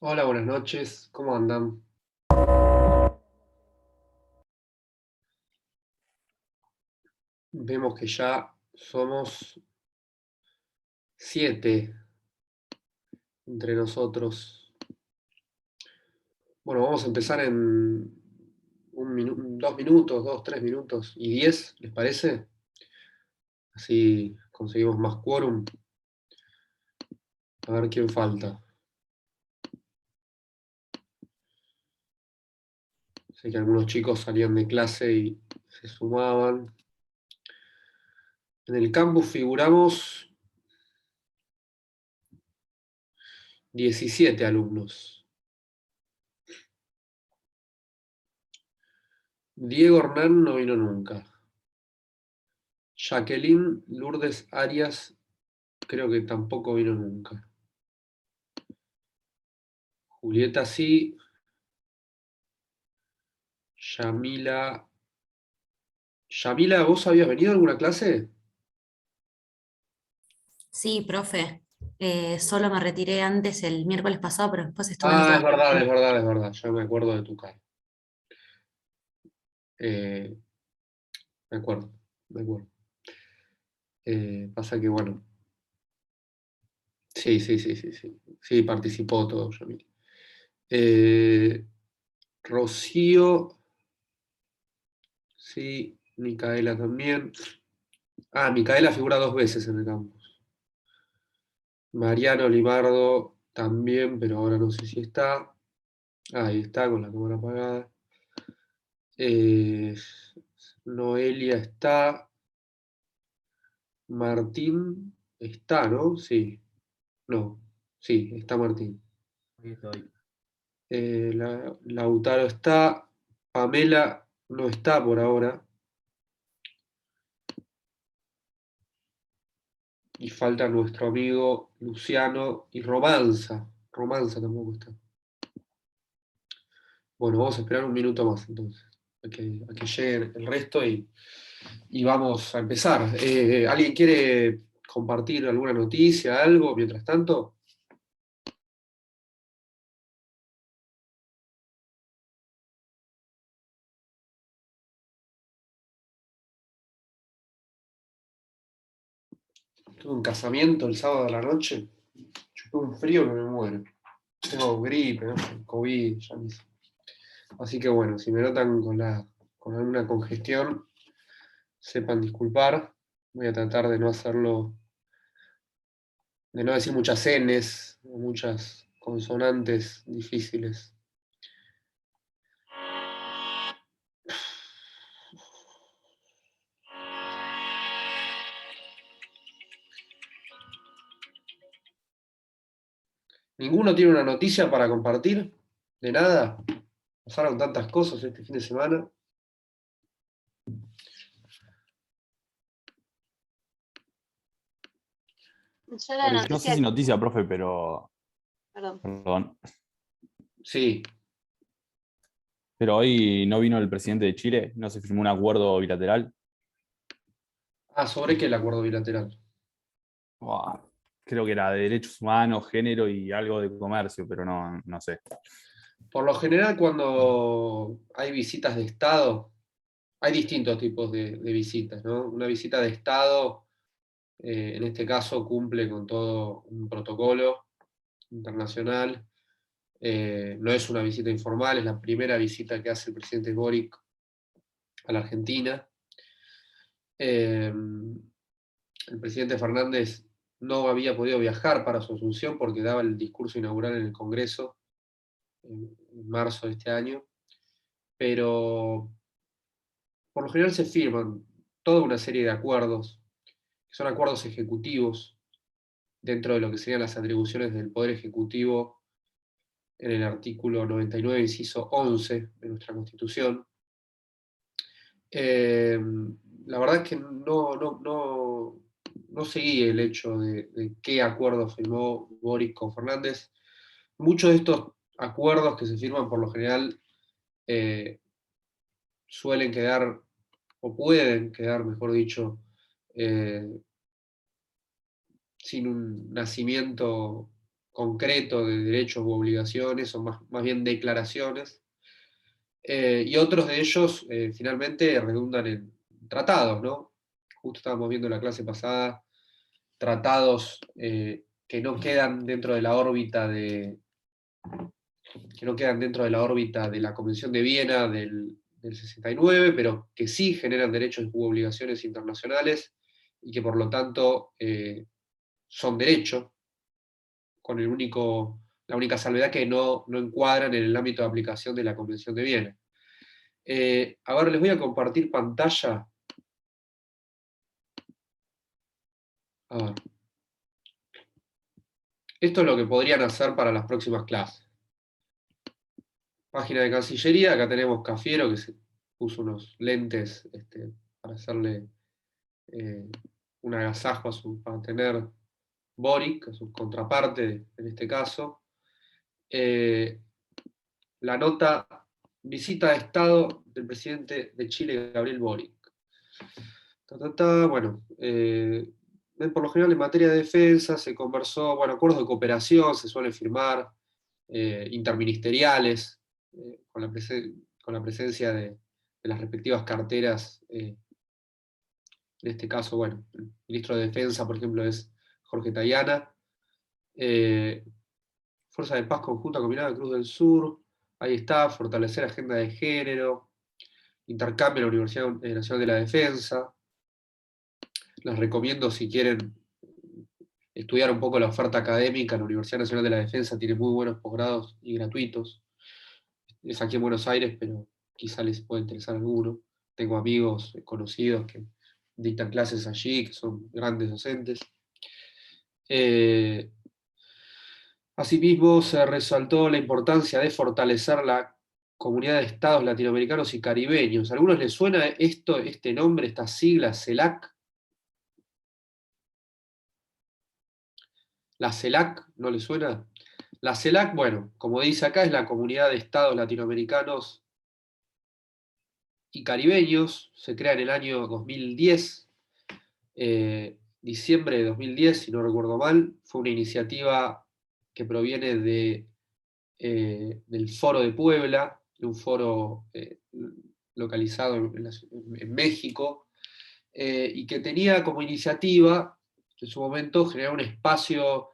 Hola, buenas noches, ¿cómo andan? Vemos que ya somos 7 entre nosotros. Bueno, vamos a empezar en 2 minutos, 2, 3 minutos y 10, ¿les parece? Así conseguimos más quórum. A ver quién falta. Sé que algunos chicos salían de clase y se sumaban. En el campus figuramos 17 alumnos. Diego Hernán no vino nunca. Jacqueline Lourdes Arias creo que tampoco vino nunca. Julieta sí. Yamila. Yamila, ¿vos habías venido a alguna clase? Sí, profe. Solo me retiré antes el miércoles pasado, pero después estuve en Ah, otro. es verdad, es verdad, es verdad. Yo me acuerdo de tu cara. Eh, me acuerdo, me acuerdo. Pasa que, bueno, sí, sí, sí, sí, sí. Sí, participó todo, Yamila. Eh, Rocío, sí. Micaela también. Ah, Micaela figura 2 veces en el campus. Mariano Limardo también, pero ahora no sé si está. Ahí está, con la cámara apagada. Eh, Noelia está. Martín está, ¿no? Sí. No. Sí, está Martín. Aquí estoy. Lautaro está. Pamela no está por ahora. Y falta nuestro amigo Luciano y Romanza. Romanza tampoco está. Bueno, vamos a esperar un minuto más entonces. A que llegue el resto y vamos a empezar. ¿Alguien quiere compartir alguna noticia, algo mientras tanto? Tuve un casamiento el sábado de la noche. Chupé un frío que me muero. Tengo gripe, ¿no? COVID, ya ni sé. Así que bueno, si me notan con alguna congestión, sepan disculpar. Voy a tratar de no hacerlo, de no decir muchas Ns, o muchas consonantes difíciles. ¿Ninguno tiene una noticia para compartir? ¿De nada? Pasaron tantas cosas este fin de semana. Yo la Por No sé noticia, si noticia, profe, pero. perdón. Perdón. Sí. Pero hoy no vino el presidente de Chile, no se firmó un acuerdo bilateral. Ah, ¿sobre qué el acuerdo bilateral? Buah, creo que era de derechos humanos, género y algo de comercio, pero no sé. Por lo general, cuando hay visitas de Estado, hay distintos tipos de visitas, ¿no? Una visita de Estado, en este caso, cumple con todo un protocolo internacional. No es una visita informal, es la primera visita que hace el presidente Boric a la Argentina. Eh, el presidente Fernández no había podido viajar para su asunción porque daba el discurso inaugural en el Congreso en marzo de este año, pero por lo general se firman toda una serie de acuerdos, que son acuerdos ejecutivos dentro de lo que serían las atribuciones del Poder Ejecutivo en el artículo 99, inciso 11 de nuestra Constitución. Eh, la verdad es que no seguí el hecho de qué acuerdo firmó Boric con Fernández. Muchos de estos acuerdos que se firman por lo general eh, suelen quedar, o pueden quedar, mejor dicho, eh, sin un nacimiento concreto de derechos u obligaciones, son más bien declaraciones. Y otros de ellos finalmente redundan en tratados, ¿no? Justo estábamos viendo en la clase pasada tratados que no quedan dentro de la órbita de la Convención de Viena del 69, pero que sí generan derechos u obligaciones internacionales y que por lo tanto son derechos, con la única salvedad que no encuadran en el ámbito de aplicación de la Convención de Viena. A ver, les voy a compartir pantalla. A ver. Esto es lo que podrían hacer para las próximas clases. Página de Cancillería, acá tenemos Cafiero, que se puso unos lentes para hacerle un agasajo para tener Boric, a su contraparte en este caso. La nota: visita de Estado del presidente de Chile, Gabriel Boric. Bueno, por lo general en materia de defensa se conversó, bueno, acuerdos de cooperación se suelen firmar, interministeriales, con la presencia de las respectivas carteras. En este caso, bueno, el ministro de Defensa, por ejemplo, es Jorge Tayana. Fuerza de Paz Conjunta Combinada Cruz del Sur, ahí está, fortalecer agenda de género, intercambio en la Universidad Nacional de la Defensa. Les recomiendo, si quieren estudiar un poco la oferta académica, la Universidad Nacional de la Defensa tiene muy buenos posgrados y gratuitos. Es aquí en Buenos Aires, pero quizá les pueda interesar alguno. Tengo amigos conocidos que dictan clases allí, que son grandes docentes. Asimismo, se resaltó la importancia de fortalecer la comunidad de estados latinoamericanos y caribeños. ¿A algunos les suena este nombre, esta sigla, CELAC? ¿La CELAC no les suena? La CELAC, bueno, como dice acá, es la comunidad de estados latinoamericanos y caribeños. Se crea en el año 2010, diciembre de 2010, si no recuerdo mal. Fue una iniciativa que proviene del Foro de Puebla, de un foro localizado en México, y que tenía como iniciativa, en su momento, generar un espacio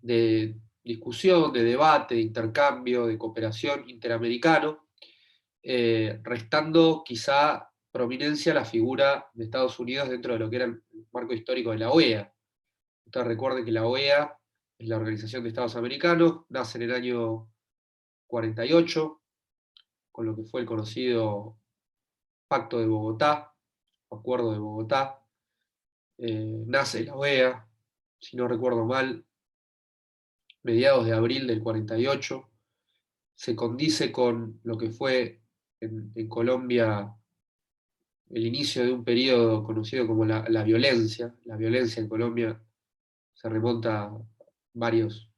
de discusión, de debate, de intercambio, de cooperación interamericano, restando quizá prominencia a la figura de Estados Unidos dentro de lo que era el marco histórico de la OEA. Ustedes recuerden que la OEA es la Organización de Estados Americanos, nace en el año 48, con lo que fue el conocido Pacto de Bogotá, Acuerdo de Bogotá. Nace la OEA, si no recuerdo mal, mediados de abril del 48, se condice con lo que fue en Colombia el inicio de un periodo conocido como la violencia. La violencia en Colombia se remonta a varios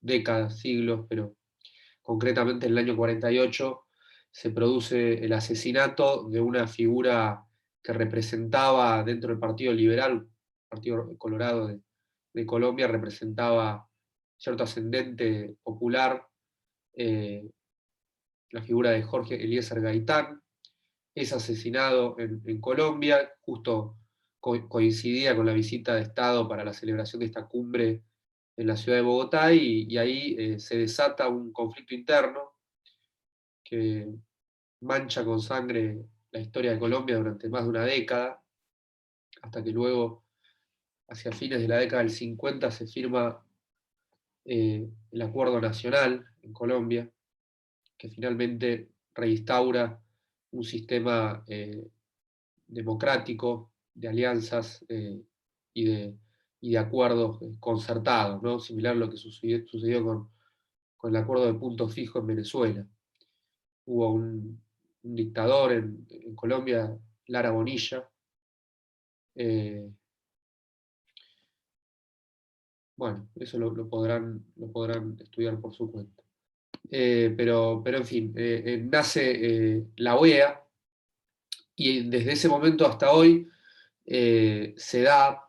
décadas, siglos, pero concretamente en el año 48 se produce el asesinato de una figura que representaba dentro del Partido Liberal, Partido Colorado de Colombia, representaba cierto ascendente popular, la figura de Jorge Eliezer Gaitán. Es asesinado en Colombia, justo coincidía con la visita de Estado para la celebración de esta cumbre en la ciudad de Bogotá, y ahí se desata un conflicto interno que mancha con sangre la historia de Colombia durante más de una década, hasta que luego, hacia fines de la década del 50, se firma el Acuerdo Nacional en Colombia, que finalmente reinstaura un sistema democrático de alianzas y de acuerdos concertados, ¿no? Similar a lo que sucedió con el acuerdo de punto fijo en Venezuela. Hubo un dictador en Colombia, Lara Bonilla. Bueno, eso lo podrán estudiar por su cuenta. Pero en fin, nace la OEA, y desde ese momento hasta hoy se da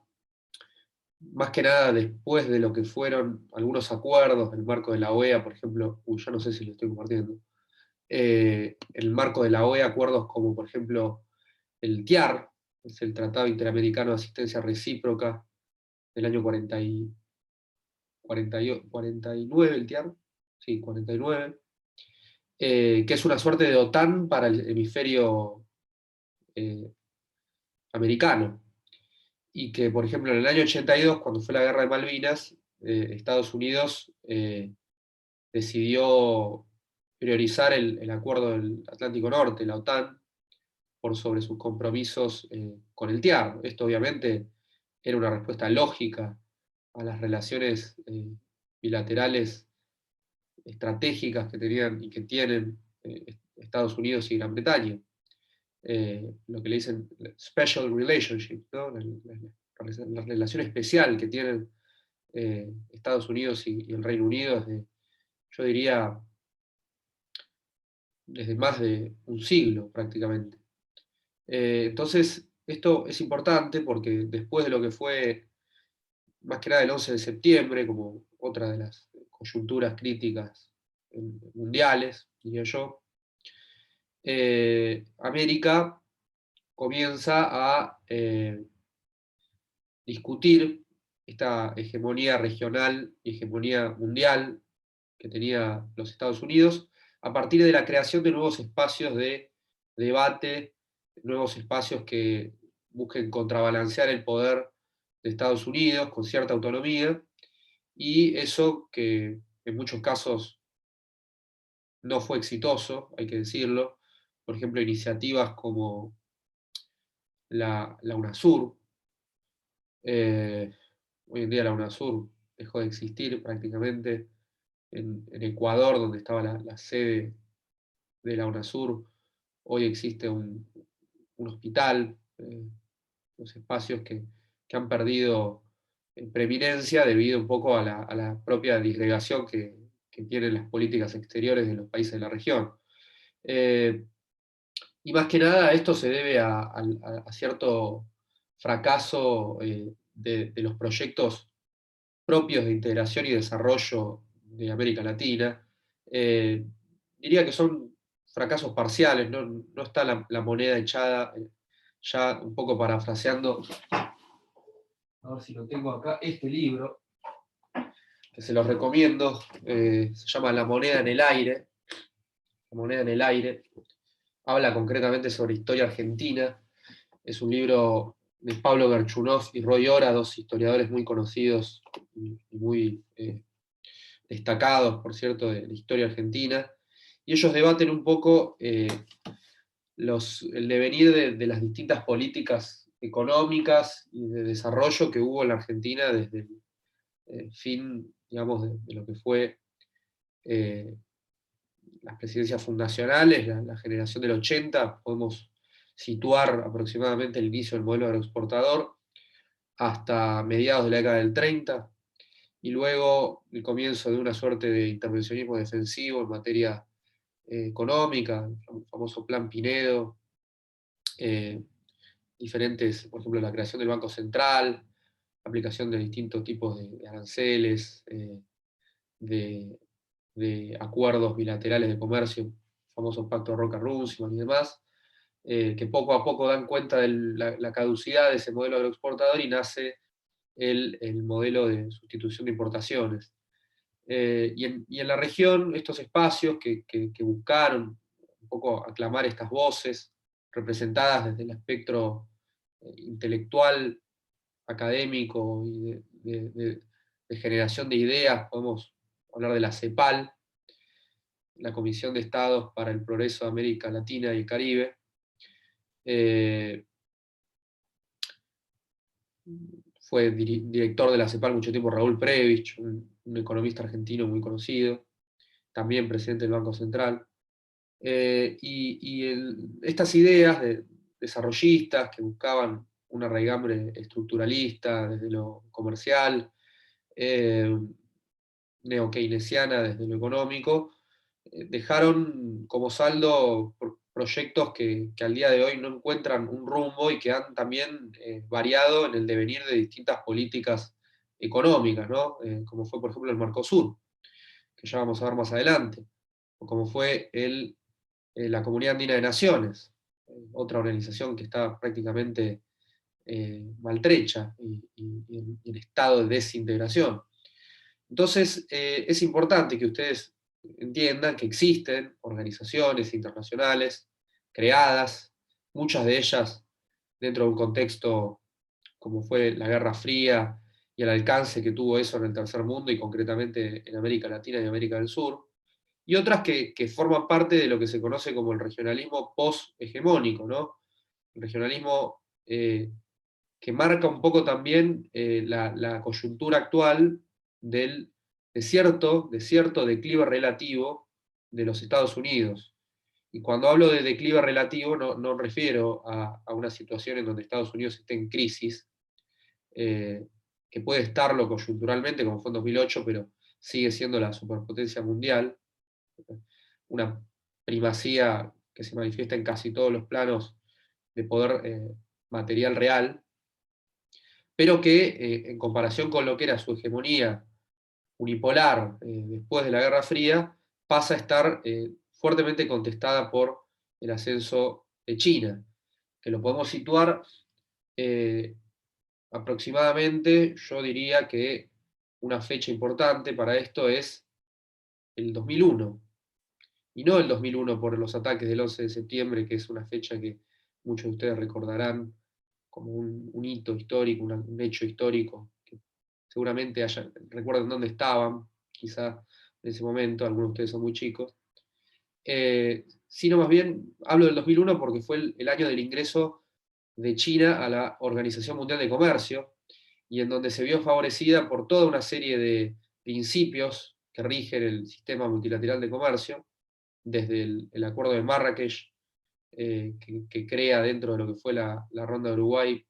más que nada después de lo que fueron algunos acuerdos, el marco de la OEA, por ejemplo, ya no sé si lo estoy compartiendo, el marco de la OEA, acuerdos como por ejemplo el TIAR, es el Tratado Interamericano de Asistencia Recíproca del año 49, el TIAR, sí, 49, que es una suerte de OTAN para el hemisferio eh, americano, y que, por ejemplo, en el año 82, cuando fue la Guerra de Malvinas, Estados Unidos decidió priorizar el Acuerdo del Atlántico Norte, la OTAN, por sobre sus compromisos con el TIAR. Esto obviamente era una respuesta lógica a las relaciones bilaterales estratégicas que tenían y que tienen Estados Unidos y Gran Bretaña. Lo que le dicen special relationship, ¿no? La relación especial que tienen Estados Unidos y el Reino Unido desde, yo diría, desde más de un siglo prácticamente. Entonces, esto es importante porque después de lo que fue, más que nada el 11 de septiembre, como otra de las coyunturas críticas mundiales, diría yo, América comienza a discutir esta hegemonía regional y hegemonía mundial que tenía los Estados Unidos a partir de la creación de nuevos espacios de debate, nuevos espacios que busquen contrabalancear el poder de Estados Unidos con cierta autonomía, y eso que en muchos casos no fue exitoso, hay que decirlo. Por ejemplo, iniciativas como la UNASUR. Hoy en día la UNASUR dejó de existir prácticamente. En Ecuador, donde estaba la sede de la UNASUR, hoy existe un hospital, los espacios que han perdido preeminencia debido un poco a la propia disgregación que tienen las políticas exteriores de los países de la región. Y más que nada esto se debe a cierto fracaso de los proyectos propios de integración y desarrollo de América Latina. Eh, Diría que son fracasos parciales, no está la moneda echada, ya un poco parafraseando, a ver si lo tengo acá, este libro, que se los recomiendo, se llama La moneda en el aire. La moneda en el aire habla concretamente sobre historia argentina. Es un libro de Pablo Gerchunov y Roy Ora, dos historiadores muy conocidos y muy destacados, por cierto, de la historia argentina, y ellos debaten un poco el devenir de las distintas políticas económicas y de desarrollo que hubo en la Argentina desde el fin, digamos, de lo que fue las presidencias fundacionales, la generación del 80, podemos situar aproximadamente el inicio del modelo agroexportador, hasta mediados de la década del 30, y luego el comienzo de una suerte de intervencionismo defensivo en materia económica, el famoso Plan Pinedo, diferentes, por ejemplo, la creación del Banco Central, la aplicación de distintos tipos de aranceles, de acuerdos bilaterales de comercio, el famoso Pacto Roca-Runciman y demás, que poco a poco dan cuenta de la caducidad de ese modelo agroexportador y nace el modelo de sustitución de importaciones. Y en la región, estos espacios que buscaron un poco aclamar estas voces representadas desde el espectro intelectual, académico y de generación de ideas, podemos hablar de la CEPAL, la Comisión de Estados para el Progreso de América Latina y el Caribe. Fue director de la CEPAL mucho tiempo Raúl Prebisch, un economista argentino muy conocido, también presidente del Banco Central. Estas ideas desarrollistas que buscaban una raigambre estructuralista desde lo comercial, neo-keynesiana desde lo económico, dejaron como saldo proyectos que al día de hoy no encuentran un rumbo y que han también variado en el devenir de distintas políticas económicas, ¿no? Como fue, por ejemplo, el Mercosur, que ya vamos a ver más adelante, o como fue la Comunidad Andina de Naciones, otra organización que está prácticamente maltrecha y en estado de desintegración. Entonces, es importante que ustedes entiendan que existen organizaciones internacionales creadas, muchas de ellas dentro de un contexto como fue la Guerra Fría y el alcance que tuvo eso en el tercer mundo y concretamente en América Latina y América del Sur, y otras que forman parte de lo que se conoce como el regionalismo post-hegemónico, ¿no? El regionalismo que marca un poco también la coyuntura actual de cierto declive relativo de los Estados Unidos. Y cuando hablo de declive relativo no refiero a una situación en donde Estados Unidos esté en crisis, eh, que puede estarlo coyunturalmente, como fue en 2008, pero sigue siendo la superpotencia mundial, una primacía que se manifiesta en casi todos los planos de poder material real, pero que en comparación con lo que era su hegemonía unipolar después de la Guerra Fría, pasa a estar fuertemente contestada por el ascenso de China, que lo podemos situar eh, aproximadamente, yo diría que una fecha importante para esto es el 2001, y no el 2001 por los ataques del 11 de septiembre, que es una fecha que muchos de ustedes recordarán como un hito histórico, un hecho histórico, que seguramente recuerden dónde estaban, quizá en ese momento, algunos de ustedes son muy chicos, sino más bien hablo del 2001 porque fue el año del ingreso de China a la Organización Mundial de Comercio, y en donde se vio favorecida por toda una serie de principios que rigen el sistema multilateral de comercio, desde el Acuerdo de Marrakech, que crea dentro de lo que fue la Ronda de Uruguay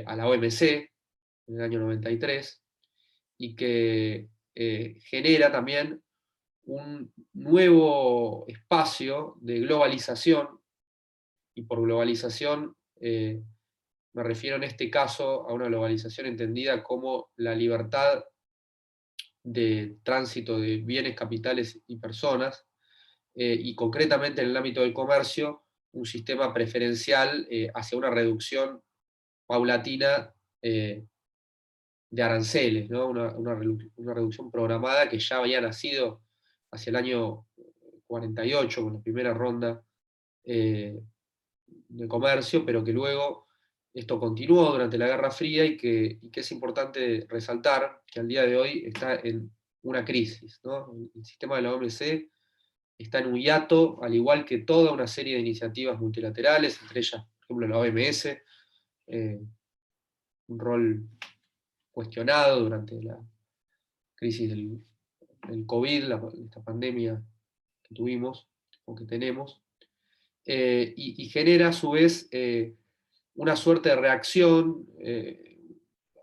a la OMC en el año 93, y que genera también un nuevo espacio de globalización, y por globalización me refiero en este caso a una globalización entendida como la libertad de tránsito de bienes, capitales y personas, y concretamente en el ámbito del comercio, un sistema preferencial hacia una reducción paulatina de aranceles, ¿no? Una reducción programada que ya había nacido hacia el año 48 con la primera ronda de comercio, pero que luego esto continuó durante la Guerra Fría y que es importante resaltar que al día de hoy está en una crisis, ¿no? El sistema de la OMC está en un hiato, al igual que toda una serie de iniciativas multilaterales, entre ellas, por ejemplo, la OMS, un rol cuestionado durante la crisis del COVID, esta pandemia que tuvimos o que tenemos, y genera a su vez una suerte de reacción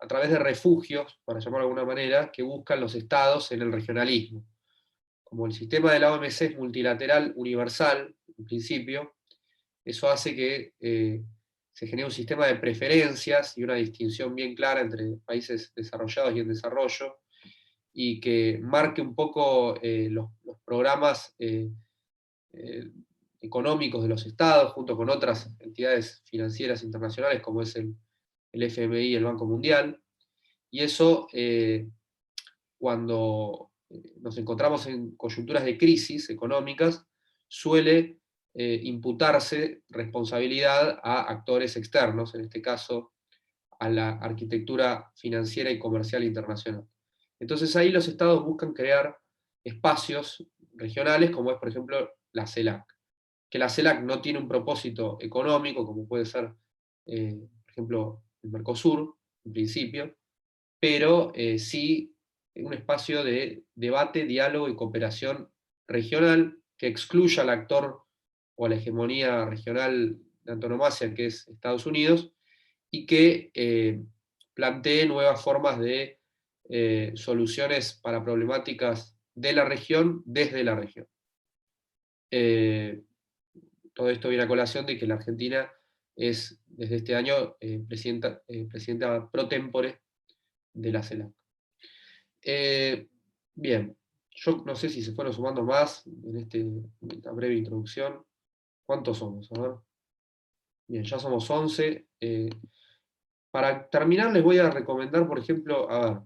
a través de refugios, para llamarlo de alguna manera, que buscan los estados en el regionalismo. Como el sistema de la OMC es multilateral, universal, en principio, eso hace que se genere un sistema de preferencias y una distinción bien clara entre países desarrollados y en desarrollo, y que marque un poco los programas eh, económicos de los estados, junto con otras entidades financieras internacionales como es el FMI y el Banco Mundial. Y eso, cuando nos encontramos en coyunturas de crisis económicas, suele imputarse responsabilidad a actores externos, en este caso a la arquitectura financiera y comercial internacional. Entonces ahí los estados buscan crear espacios regionales, como es por ejemplo la CELAC, que la CELAC no tiene un propósito económico, como puede ser, por ejemplo, el Mercosur, en principio, pero sí un espacio de debate, diálogo y cooperación regional que excluya al actor o a la hegemonía regional de antonomasia que es Estados Unidos, y que plantee nuevas formas de soluciones para problemáticas de la región desde la región. Todo esto viene a colación de que la Argentina es desde este año presidenta pro tempore de la CELAC. Bien, yo no sé si se fueron sumando más en esta breve introducción. ¿Cuántos somos? A ver. Bien, ya somos 11. Para terminar, les voy a recomendar, por ejemplo, a ver,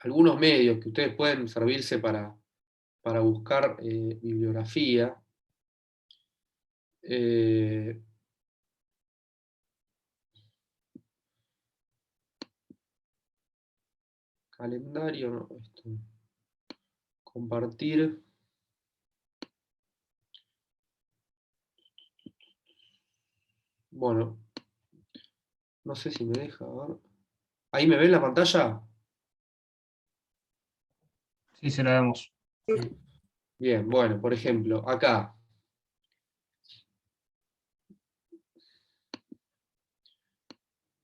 algunos medios que ustedes pueden servirse para buscar bibliografía. Calendario, no, compartir. Bueno, no sé si me deja. A ver. ¿Ahí me ven la pantalla? Sí, se la damos. Bien, bueno, por ejemplo, acá.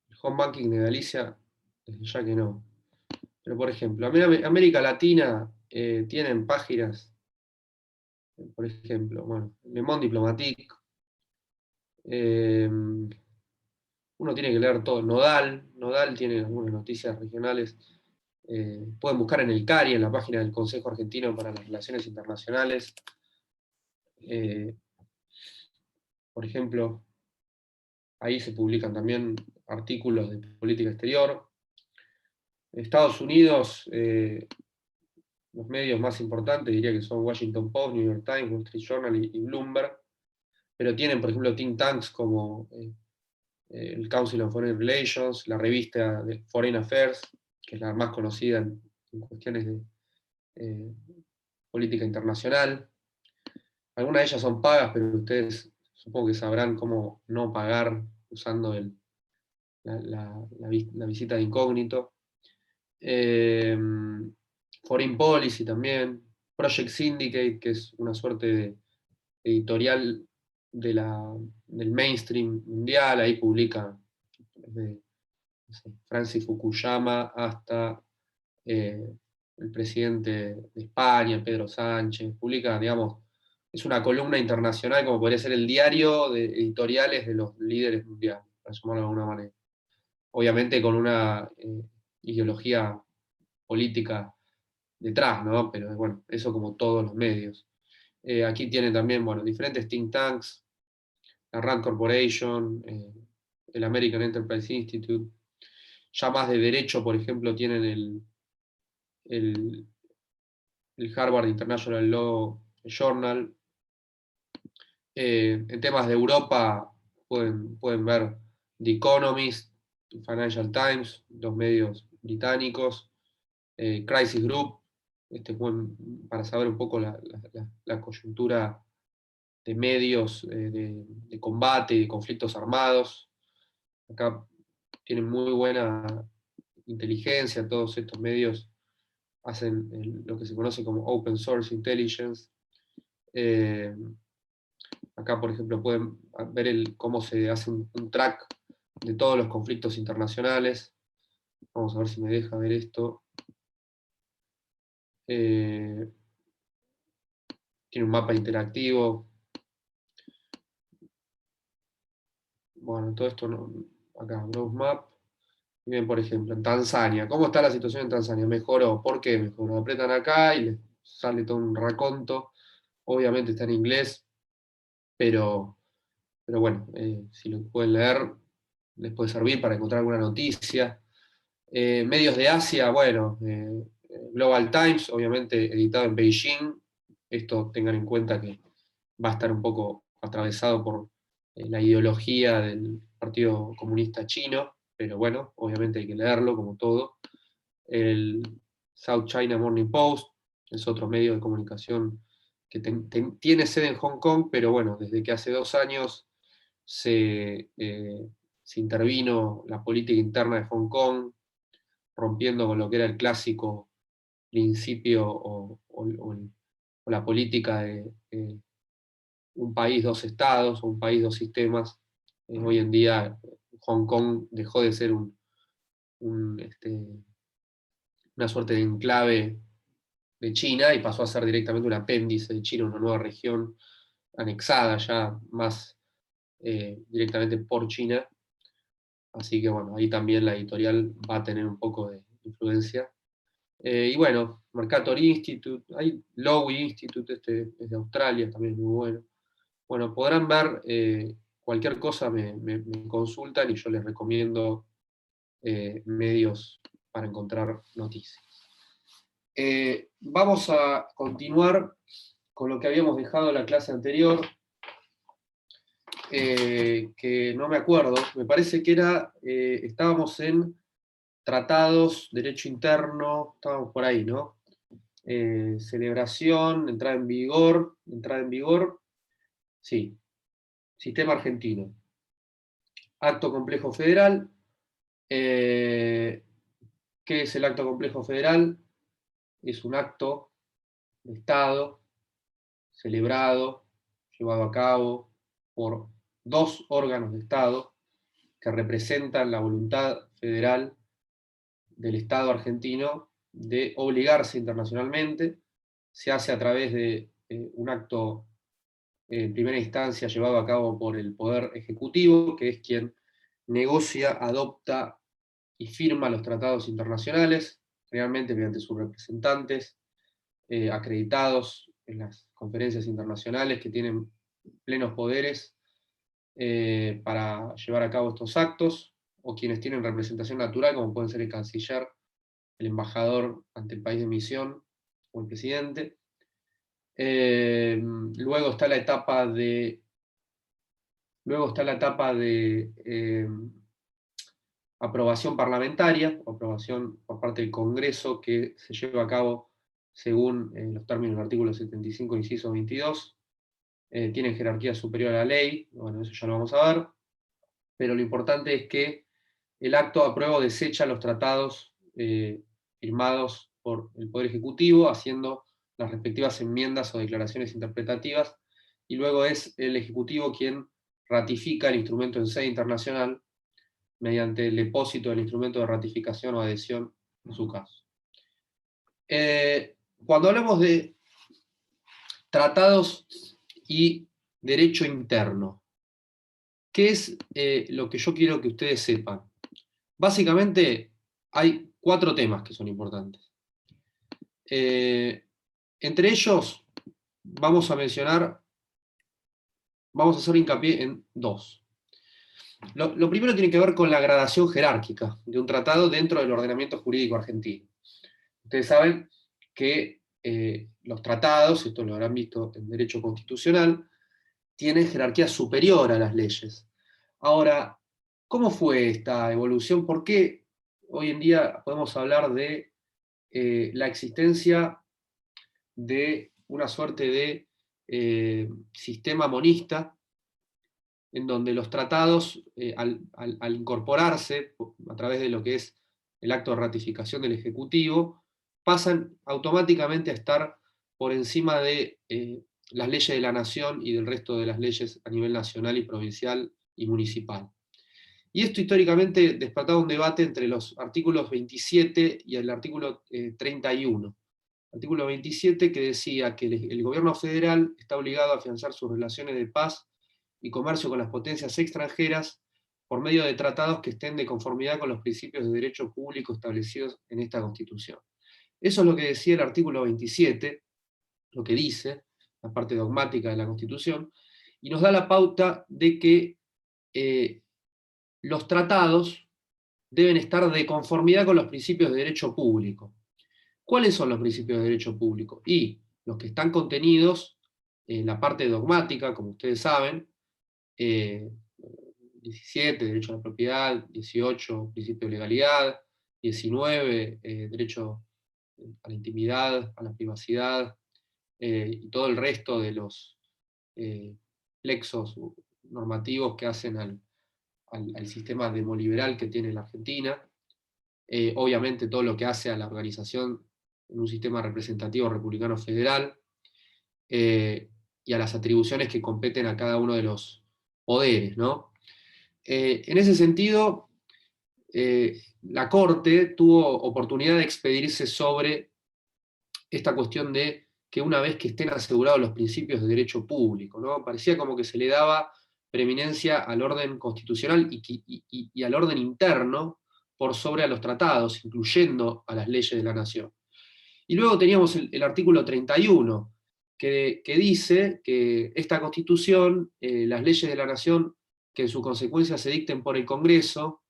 El home banking de Galicia, desde ya que no. Pero por ejemplo, América Latina tienen páginas, por ejemplo, bueno, Le Monde Diplomatique. Uno tiene que leer todo. Nodal tiene algunas noticias regionales. Pueden buscar en el CARI, en la página del Consejo Argentino para las Relaciones Internacionales. Por ejemplo, ahí se publican también artículos de política exterior. En Estados Unidos, los medios más importantes diría que son Washington Post, New York Times, Wall Street Journal y Bloomberg, pero tienen, por ejemplo, think tanks como el Council on Foreign Relations, la revista de Foreign Affairs, que es la más conocida en cuestiones de política internacional. Algunas de ellas son pagas, pero ustedes supongo que sabrán cómo no pagar usando la visita de incógnito. Foreign Policy también. Project Syndicate, que es una suerte de editorial del mainstream mundial, ahí publica desde Francis Fukuyama hasta el presidente de España, Pedro Sánchez, publica, digamos, es una columna internacional como podría ser el diario de editoriales de los líderes mundiales, para llamarlo de alguna manera. Obviamente con una ideología política detrás, ¿no? Pero bueno, eso como todos los medios. Aquí tienen también, bueno, diferentes think tanks, la Rand Corporation, el American Enterprise Institute. Ya más de derecho, por ejemplo, tienen el Harvard International Law Journal. En temas de Europa pueden ver The Economist, Financial Times, los medios británicos, Crisis Group, para saber un poco la coyuntura de medios de combate y de conflictos armados. Acá tienen muy buena inteligencia, todos estos medios hacen lo que se conoce como Open Source Intelligence. Acá, por ejemplo, pueden ver cómo se hace un track de todos los conflictos internacionales. Vamos a ver si me deja ver esto. Tiene un mapa interactivo. Bueno, todo esto acá, Browse Map. Y bien, por ejemplo, en Tanzania. ¿Cómo está la situación en Tanzania? Mejoró. ¿Por qué mejoró? Apretan acá y les sale todo un raconto. Obviamente está en inglés, pero bueno, si lo pueden leer, les puede servir para encontrar alguna noticia. Medios de Asia, bueno, Global Times, obviamente editado en Beijing. Esto tengan en cuenta que va a estar un poco atravesado por la ideología del Partido Comunista Chino, pero bueno, obviamente hay que leerlo como todo. El South China Morning Post es otro medio de comunicación que tiene sede en Hong Kong, pero bueno, desde que hace 2 años se intervino la política interna de Hong Kong, rompiendo con lo que era el clásico principio o la política de un país, dos estados, o un país, dos sistemas. Hoy en día Hong Kong dejó de ser una suerte de enclave de China y pasó a ser directamente un apéndice de China, una nueva región anexada ya más directamente por China. Así que bueno, ahí también la editorial va a tener un poco de influencia. Y bueno, Mercator Institute, hay Lowy Institute, este es de Australia, también es muy bueno. Bueno, podrán ver cualquier cosa, me consultan y yo les recomiendo medios para encontrar noticias. Vamos a continuar con lo que habíamos dejado en la clase anterior, que no me acuerdo, me parece que estábamos en tratados, derecho interno, estábamos por ahí, ¿no? Celebración, entrada en vigor, sí, sistema argentino. Acto complejo federal. ¿Qué es el acto complejo federal? Es un acto de Estado celebrado, llevado a cabo por dos órganos de Estado que representan la voluntad federal del Estado argentino de obligarse internacionalmente. Se hace a través de un acto en primera instancia llevado a cabo por el Poder Ejecutivo, que es quien negocia, adopta y firma los tratados internacionales, generalmente mediante sus representantes acreditados en las conferencias internacionales que tienen plenos poderes para llevar a cabo estos actos, o quienes tienen representación natural, como pueden ser el canciller, el embajador ante el país de misión, o el presidente. Luego está la etapa de aprobación parlamentaria, o aprobación por parte del Congreso, que se lleva a cabo según los términos del artículo 75, inciso 22. Tienen jerarquía superior a la ley, bueno, eso ya lo vamos a ver, pero lo importante es que el acto aprueba o desecha los tratados firmados por el Poder Ejecutivo, haciendo las respectivas enmiendas o declaraciones interpretativas, y luego es el Ejecutivo quien ratifica el instrumento en sede internacional mediante el depósito del instrumento de ratificación o adhesión en su caso. Cuando hablamos de tratados y derecho interno, ¿qué es lo que yo quiero que ustedes sepan? Básicamente hay 4 temas que son importantes. Entre ellos vamos a hacer hincapié en 2. Lo primero tiene que ver con la gradación jerárquica de un tratado dentro del ordenamiento jurídico argentino. Ustedes saben que los tratados, esto lo habrán visto en derecho constitucional, tienen jerarquía superior a las leyes. Ahora, ¿cómo fue esta evolución? ¿Por qué hoy en día podemos hablar de la existencia de una suerte de sistema monista, en donde los tratados, al incorporarse a través de lo que es el acto de ratificación del Ejecutivo, pasan automáticamente a estar por encima de las leyes de la nación y del resto de las leyes a nivel nacional y provincial y municipal? Y esto históricamente despertaba un debate entre los artículos 27 y el artículo 31. Artículo 27 que decía que el gobierno federal está obligado a afianzar sus relaciones de paz y comercio con las potencias extranjeras por medio de tratados que estén de conformidad con los principios de derecho público establecidos en esta Constitución. Eso es lo que decía el artículo 27, lo que dice, la parte dogmática de la Constitución, y nos da la pauta de que los tratados deben estar de conformidad con los principios de derecho público. ¿Cuáles son los principios de derecho público? Y los que están contenidos en la parte dogmática, como ustedes saben, 17, derecho a la propiedad; 18, principio de legalidad; 19, derecho a la intimidad, a la privacidad, y todo el resto de los plexos normativos que hacen al sistema demoliberal que tiene la Argentina. Obviamente todo lo que hace a la organización en un sistema representativo republicano federal, y a las atribuciones que competen a cada uno de los poderes, ¿no? En ese sentido, la Corte tuvo oportunidad de expedirse sobre esta cuestión de que una vez que estén asegurados los principios de derecho público, ¿no? Parecía como que se le daba preeminencia al orden constitucional y al orden interno por sobre a los tratados, incluyendo a las leyes de la nación. Y luego teníamos el artículo 31, que dice que esta Constitución, las leyes de la nación que en su consecuencia se dicten por el Congreso,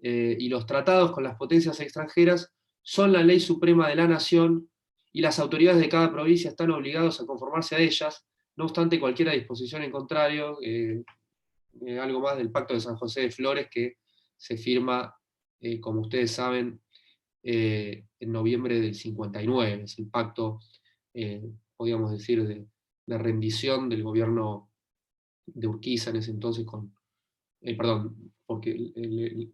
y los tratados con las potencias extranjeras son la ley suprema de la nación, y las autoridades de cada provincia están obligados a conformarse a ellas, no obstante cualquier disposición en contrario, algo más del Pacto de San José de Flores, que se firma, como ustedes saben, en noviembre del 59, es el pacto, podríamos decir, de rendición del gobierno de Urquiza en ese entonces perdón, porque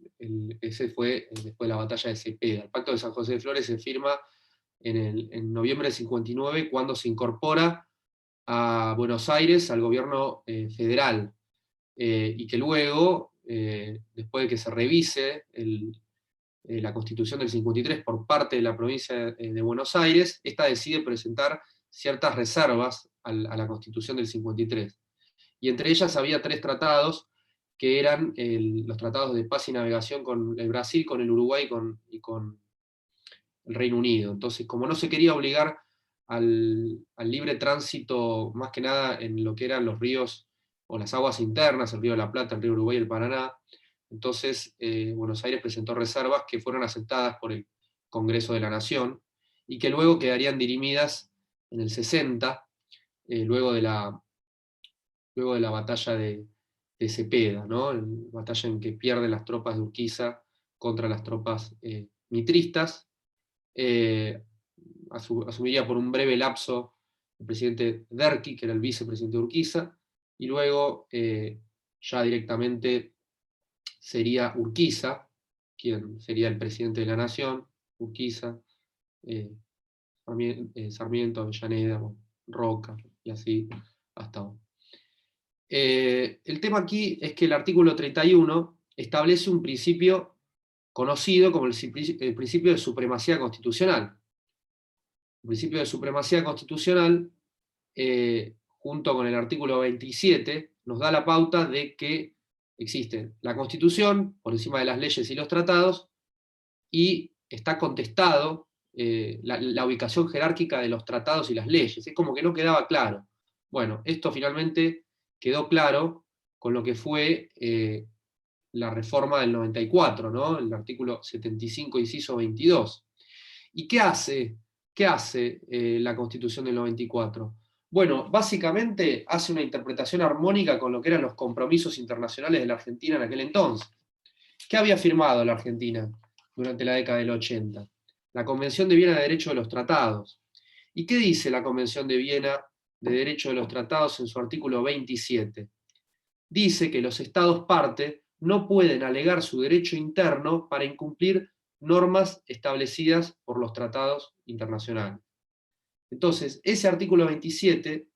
ese fue después de la batalla de Cepeda. El Pacto de San José de Flores se firma en noviembre del 59, cuando se incorpora a Buenos Aires al gobierno federal, y que luego, después de que se revise la Constitución del 53 por parte de la provincia de Buenos Aires, esta decide presentar ciertas reservas a la Constitución del 53. Y entre ellas había 3 tratados, que eran los tratados de paz y navegación con el Brasil, con el Uruguay y con el Reino Unido. Entonces, como no se quería obligar al libre tránsito, más que nada en lo que eran los ríos o las aguas internas, el río de la Plata, el río Uruguay y el Paraná, entonces Buenos Aires presentó reservas que fueron aceptadas por el Congreso de la Nación, y que luego quedarían dirimidas en el 60, luego de la batalla de Cepeda, ¿no? La batalla en que pierden las tropas de Urquiza contra las tropas mitristas. Asumiría por un breve lapso el presidente Derqui, que era el vicepresidente de Urquiza, y luego ya directamente sería Urquiza, quien sería el presidente de la nación, Urquiza, Sarmiento, Avellaneda, Roca, y así hasta ahora. El tema aquí es que el artículo 31 establece un principio conocido como el principio de supremacía constitucional. El principio de supremacía constitucional, junto con el artículo 27, nos da la pauta de que existe la Constitución por encima de las leyes y los tratados, y está contestado la ubicación jerárquica de los tratados y las leyes. Es como que no quedaba claro. Bueno, esto finalmente quedó claro con lo que fue la reforma del 94, ¿no? El artículo 75, inciso 22. ¿Y qué hace la Constitución del 94? Bueno, básicamente hace una interpretación armónica con lo que eran los compromisos internacionales de la Argentina en aquel entonces. ¿Qué había firmado la Argentina durante la década del 80? La Convención de Viena de Derecho de los Tratados. ¿Y qué dice la Convención de Viena de Derecho de los Tratados en su artículo 27? Dice que los Estados parte no pueden alegar su derecho interno para incumplir normas establecidas por los tratados internacionales. Entonces, ese artículo 27,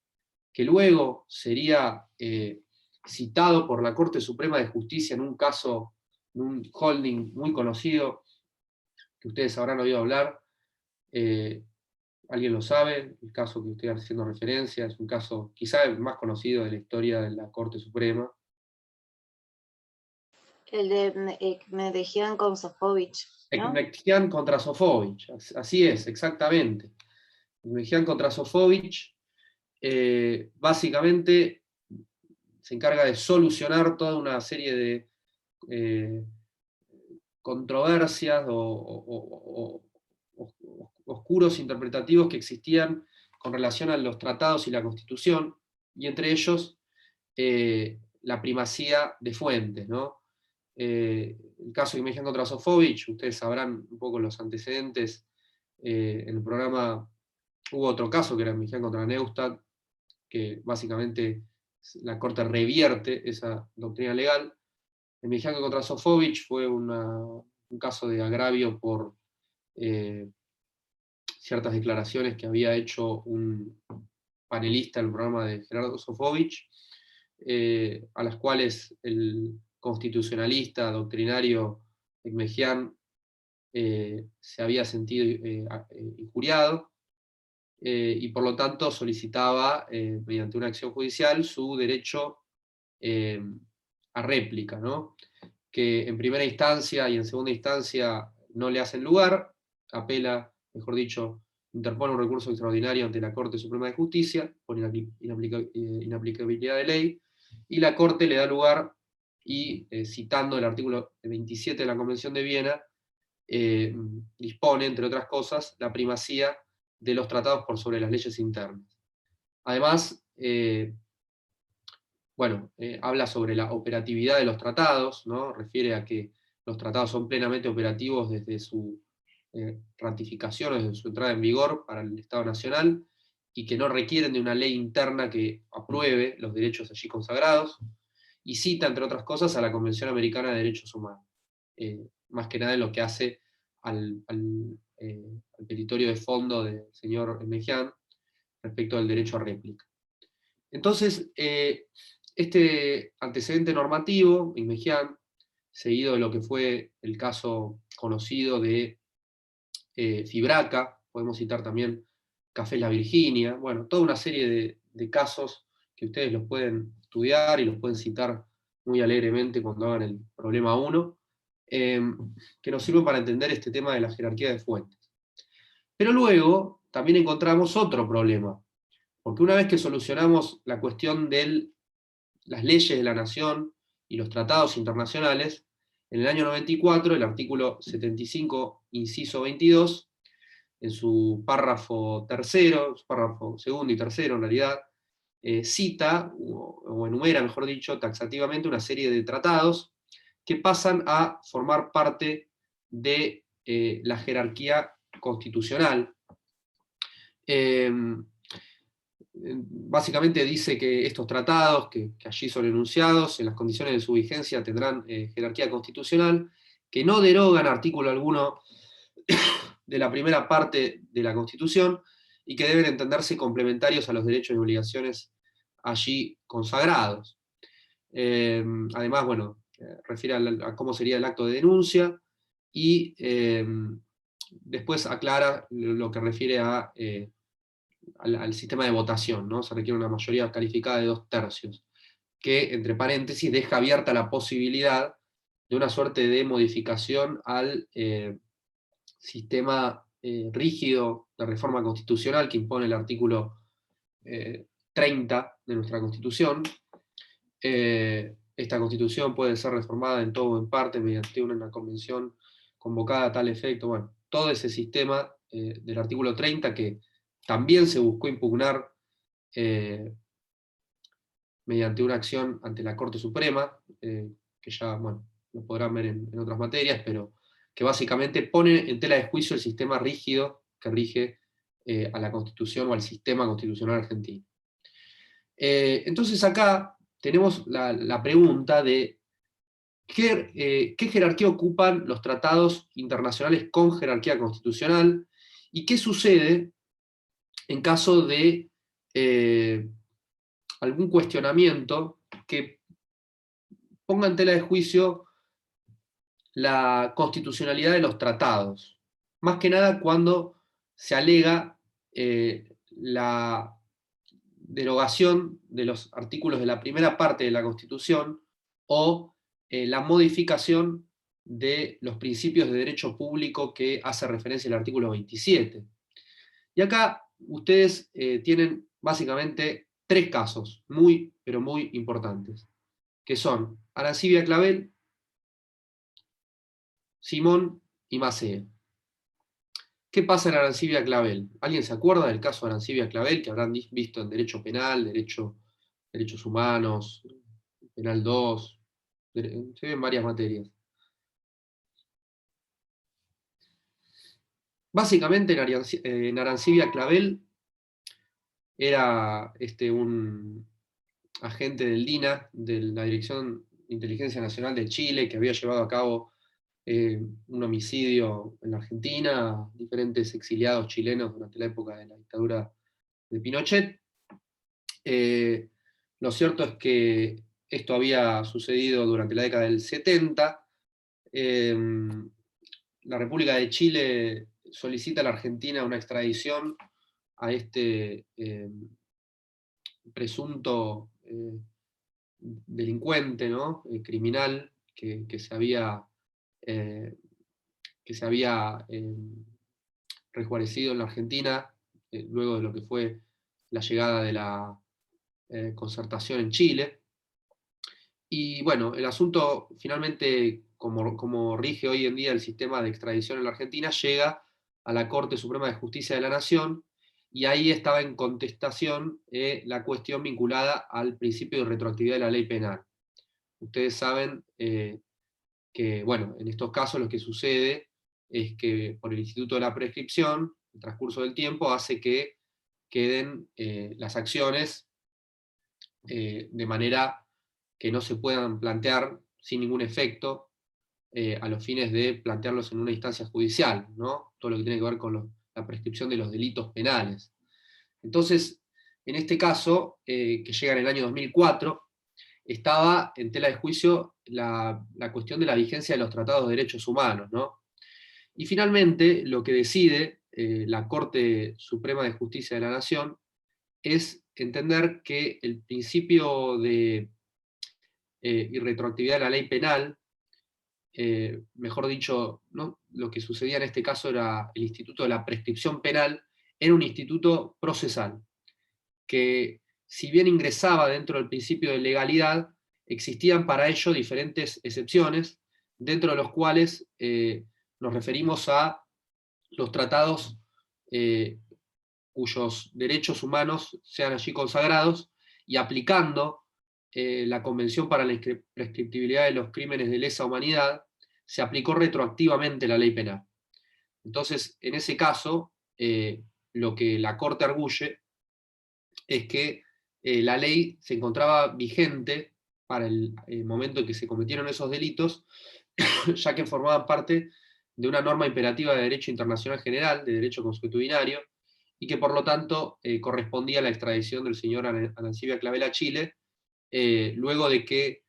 que luego sería citado por la Corte Suprema de Justicia en un caso, en un holding muy conocido, que ustedes habrán oído hablar, ¿alguien lo sabe? El caso que estoy haciendo referencia es un caso quizá el más conocido de la historia de la Corte Suprema. El de Mejía con Sofovich, ¿no? Mejía contra Sofovich, así es, exactamente. Mejía contra Sofovich básicamente se encarga de solucionar toda una serie de controversias o oscuros interpretativos que existían con relación a los tratados y la Constitución, y entre ellos la primacía de fuentes, ¿no? El caso de Mejía contra Sofovich, ustedes sabrán un poco los antecedentes. En el programa hubo otro caso que era Mejía contra Neustadt, que básicamente la Corte revierte esa doctrina legal. En Mejía contra Sofovich fue un caso de agravio por ciertas declaraciones que había hecho un panelista en el programa de Gerardo Sofovich, a las cuales el constitucionalista, doctrinario Ekmejian se había sentido injuriado, y por lo tanto solicitaba, mediante una acción judicial, su derecho a réplica, ¿no? Que en primera instancia y en segunda instancia no le hacen lugar, apela, mejor dicho, interpone un recurso extraordinario ante la Corte Suprema de Justicia por inaplicabilidad de ley, y la Corte le da lugar y, citando el artículo 27 de la Convención de Viena, dispone, entre otras cosas, la primacía de los tratados por sobre las leyes internas. Además, habla sobre la operatividad de los tratados, ¿no? Refiere a que los tratados son plenamente operativos desde su ratificación o desde su entrada en vigor para el Estado Nacional, y que no requieren de una ley interna que apruebe los derechos allí consagrados, y cita, entre otras cosas, a la Convención Americana de Derechos Humanos, más que nada en lo que hace al petitorio de fondo del señor Mejián respecto del derecho a réplica. Entonces, este antecedente normativo, en Mejián, seguido de lo que fue el caso conocido de Fibraca, podemos citar también Café La Virginia, bueno, toda una serie de casos que ustedes los pueden estudiar y los pueden citar muy alegremente cuando hagan el problema 1, que nos sirven para entender este tema de la jerarquía de fuentes. Pero luego también encontramos otro problema, porque una vez que solucionamos la cuestión de las leyes de la nación y los tratados internacionales, en el año 94, el artículo 75, inciso 22, en su párrafo tercero, su párrafo segundo y tercero en realidad, cita, o enumera, mejor dicho, taxativamente una serie de tratados que pasan a formar parte de la jerarquía constitucional. Básicamente dice que estos tratados, que allí son enunciados, en las condiciones de su vigencia tendrán jerarquía constitucional, que no derogan artículo alguno de la primera parte de la Constitución, y que deben entenderse complementarios a los derechos y obligaciones allí consagrados. Además, refiere a cómo sería el acto de denuncia, y después aclara lo que refiere al sistema de votación, ¿no? Se requiere una mayoría calificada de 2/3, que, entre paréntesis, deja abierta la posibilidad de una suerte de modificación al sistema rígido de reforma constitucional que impone el artículo 30 de nuestra Constitución. Esta Constitución puede ser reformada en todo o en parte mediante una convención convocada a tal efecto. Bueno, todo ese sistema del artículo 30, que también se buscó impugnar mediante una acción ante la Corte Suprema, que ya, lo podrán ver en otras materias, pero que básicamente pone en tela de juicio el sistema rígido que rige a la Constitución o al sistema constitucional argentino. Entonces acá tenemos la pregunta de ¿qué jerarquía ocupan los tratados internacionales con jerarquía constitucional? ¿Y qué sucede en caso de algún cuestionamiento que ponga en tela de juicio la constitucionalidad de los tratados? Más que nada cuando se alega la derogación de los artículos de la primera parte de la Constitución, o la modificación de los principios de derecho público que hace referencia al artículo 27. Y acá ustedes tienen básicamente 3 casos muy, pero muy importantes, que son Arancibia Clavel, Simón y Maceo. ¿Qué pasa en Arancibia Clavel? ¿Alguien se acuerda del caso de Arancibia Clavel, que habrán visto en Derecho Penal, Derechos Humanos, Penal 2, se ve en varias materias? Básicamente en Arancibia Clavel era un agente del DINA, de la Dirección de Inteligencia Nacional de Chile, que había llevado a cabo un homicidio en la Argentina, diferentes exiliados chilenos durante la época de la dictadura de Pinochet. Lo cierto es que esto había sucedido durante la década del 70. La República de Chile solicita a la Argentina una extradición a este presunto delincuente, ¿no? Criminal que se había, rejuvenecido en la Argentina, luego de lo que fue la llegada de la concertación en Chile. Y bueno, el asunto finalmente, como rige hoy en día el sistema de extradición en la Argentina, llega a la Corte Suprema de Justicia de la Nación, y ahí estaba en contestación la cuestión vinculada al principio de retroactividad de la ley penal. Ustedes saben que, bueno, en estos casos lo que sucede es que por el instituto de la prescripción, el transcurso del tiempo hace que queden las acciones de manera que no se puedan plantear sin ningún efecto a los fines de plantearlos en una instancia judicial, ¿no? Todo lo que tiene que ver con la prescripción de los delitos penales. Entonces, en este caso, que llega en el año 2004, estaba en tela de juicio la cuestión de la vigencia de los tratados de derechos humanos, ¿no? Y finalmente, lo que decide la Corte Suprema de Justicia de la Nación es entender que el principio de irretroactividad de la ley penal, mejor dicho, ¿no? Lo que sucedía en este caso era el instituto de la prescripción penal, era un instituto procesal, que si bien ingresaba dentro del principio de legalidad, existían para ello diferentes excepciones, dentro de los cuales nos referimos a los tratados cuyos derechos humanos sean allí consagrados, y aplicando la Convención para la Prescriptibilidad de los Crímenes de Lesa Humanidad, se aplicó retroactivamente la ley penal. Entonces, en ese caso, lo que la Corte arguye es que la ley se encontraba vigente para el momento en que se cometieron esos delitos, ya que formaban parte de una norma imperativa de derecho internacional general, de derecho consuetudinario, y que por lo tanto correspondía a la extradición del señor Arancibia Clavel a Chile, luego de que,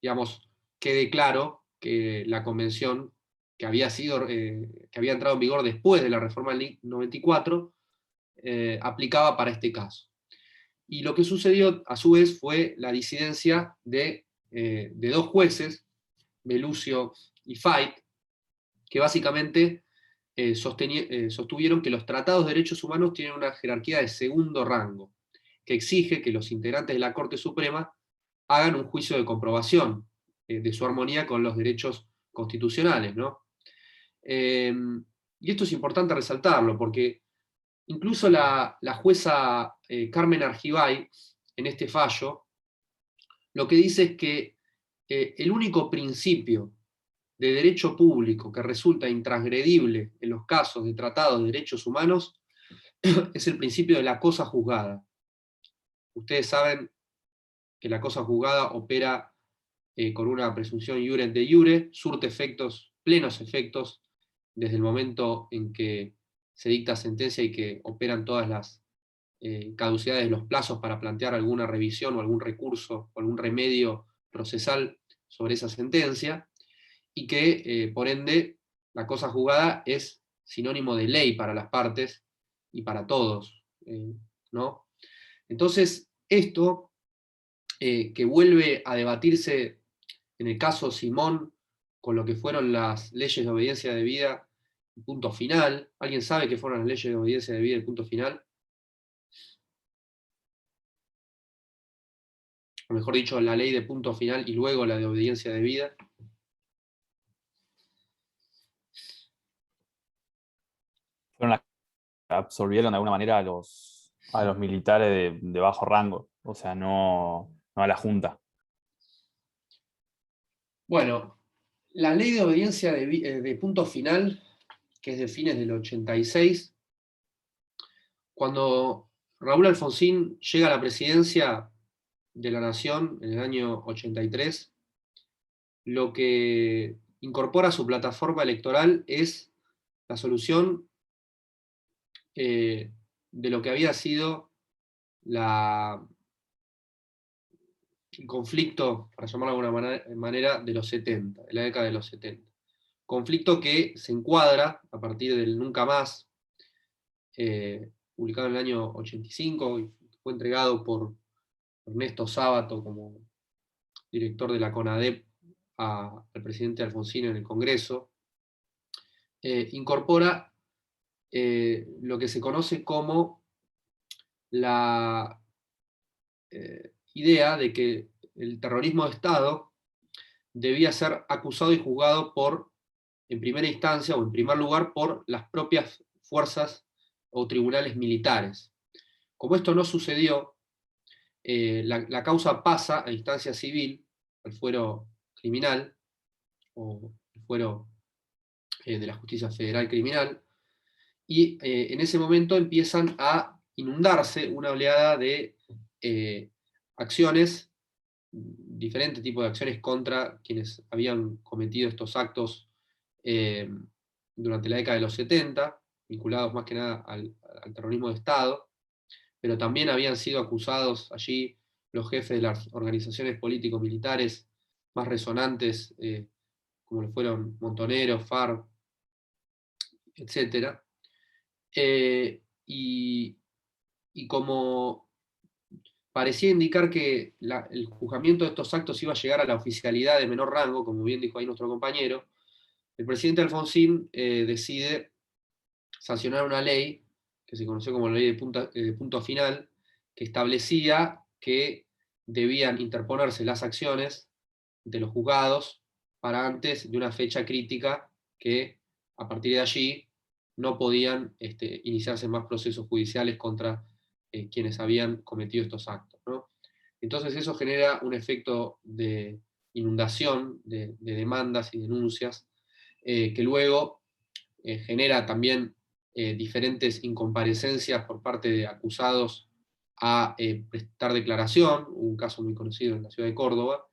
digamos, quede claro que la convención que había entrado en vigor después de la reforma del 94, aplicaba para este caso. Y lo que sucedió, a su vez, fue la disidencia de dos jueces, Belucio y Fait, que básicamente sostuvieron que los tratados de derechos humanos tienen una jerarquía de segundo rango, que exige que los integrantes de la Corte Suprema hagan un juicio de comprobación de su armonía con los derechos constitucionales, ¿no? Y esto es importante resaltarlo, porque incluso la jueza Carmen Argibay, en este fallo, lo que dice es que el único principio de derecho público que resulta intransgredible en los casos de tratados de derechos humanos es el principio de la cosa juzgada. Ustedes saben que la cosa juzgada opera con una presunción iure de iure, surte efectos, plenos efectos, desde el momento en que se dicta sentencia y que operan todas las caducidades de los plazos para plantear alguna revisión o algún recurso o algún remedio procesal sobre esa sentencia, y que, por ende, la cosa juzgada es sinónimo de ley para las partes y para todos, ¿no? Entonces, esto, que vuelve a debatirse en el caso Simón con lo que fueron las leyes de obediencia debida y punto final. ¿Alguien sabe qué fueron las leyes de obediencia debida y punto final? O mejor dicho, la ley de punto final y luego la de obediencia debida. Fueron las que absolvieron de alguna manera a los militares de bajo rango, o sea, no a la Junta. Bueno, la ley de obediencia de punto final, que es de fines del 86, cuando Raúl Alfonsín llega a la presidencia de la Nación en el año 83, lo que incorpora a su plataforma electoral es la solución de lo que había sido el conflicto, para llamarlo de alguna manera, de los 70, de la década de los 70. Conflicto que se encuadra a partir del Nunca Más, publicado en el año 85, y fue entregado por Ernesto Sábato como director de la CONADEP al presidente Alfonsín en el Congreso, incorpora lo que se conoce como la idea de que el terrorismo de Estado debía ser acusado y juzgado en primera instancia o en primer lugar por las propias fuerzas o tribunales militares. Como esto no sucedió, la causa pasa a instancia civil, al fuero criminal, o el fuero de la justicia federal criminal, y en ese momento empiezan a inundarse una oleada de acciones, diferentes tipos de acciones contra quienes habían cometido estos actos durante la década de los 70, vinculados más que nada al terrorismo de Estado, pero también habían sido acusados allí los jefes de las organizaciones político-militares más resonantes, como lo fueron Montoneros, FARC, etc. Y como parecía indicar que el juzgamiento de estos actos iba a llegar a la oficialidad de menor rango, como bien dijo ahí nuestro compañero, el presidente Alfonsín decide sancionar una ley que se conoció como la ley de punto final, que establecía que debían interponerse las acciones de los juzgados para antes de una fecha crítica, que a partir de allí no podían iniciarse más procesos judiciales contra quienes habían cometido estos actos, ¿no? Entonces eso genera un efecto de inundación de demandas y denuncias, que luego genera también diferentes incomparecencias por parte de acusados a prestar declaración, un caso muy conocido en la ciudad de Córdoba,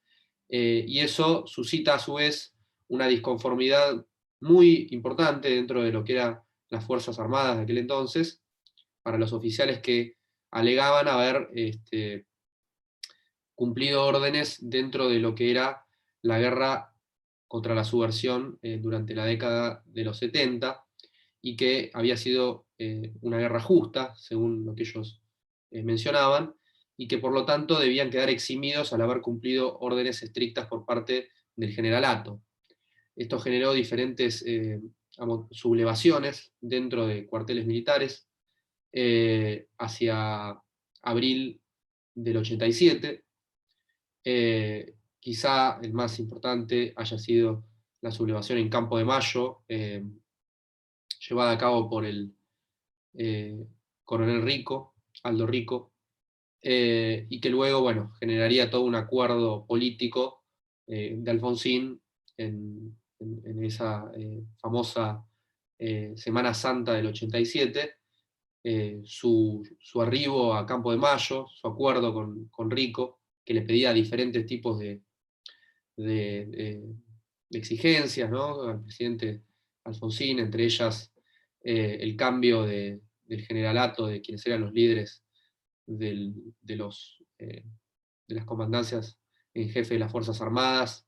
y eso suscita a su vez una disconformidad muy importante dentro de lo que eran las Fuerzas Armadas de aquel entonces, para los oficiales que alegaban haber cumplido órdenes dentro de lo que era la guerra contra la subversión durante la década de los 70, y que había sido una guerra justa, según lo que ellos mencionaban, y que por lo tanto debían quedar eximidos al haber cumplido órdenes estrictas por parte del generalato. Esto generó diferentes sublevaciones dentro de cuarteles militares hacia abril del 87. Quizá el más importante haya sido la sublevación en Campo de Mayo, llevada a cabo por el coronel Rico, Aldo Rico, y que luego, bueno, generaría todo un acuerdo político de Alfonsín en esa famosa Semana Santa del 87, su arribo a Campo de Mayo, su acuerdo con Rico, que le pedía diferentes tipos de exigencias, ¿no?, al presidente Alfonsín, entre ellas el cambio del generalato, de quienes eran los líderes de las comandancias en jefe de las Fuerzas Armadas,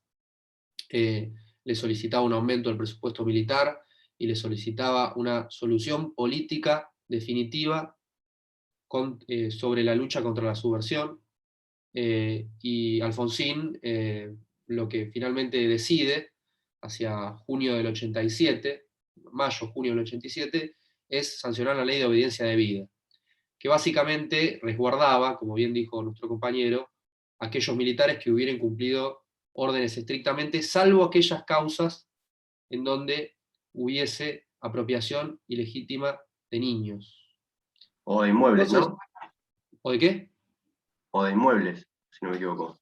le solicitaba un aumento del presupuesto militar y le solicitaba una solución política definitiva sobre la lucha contra la subversión, y Alfonsín lo que finalmente decide hacia junio del 87, mayo-junio del 87, es sancionar la ley de obediencia debida, que básicamente resguardaba, como bien dijo nuestro compañero, a aquellos militares que hubieran cumplido órdenes estrictamente, salvo aquellas causas en donde hubiese apropiación ilegítima de niños. O de inmuebles, Entonces, ¿no? ¿o de qué? O de inmuebles, si no me equivoco.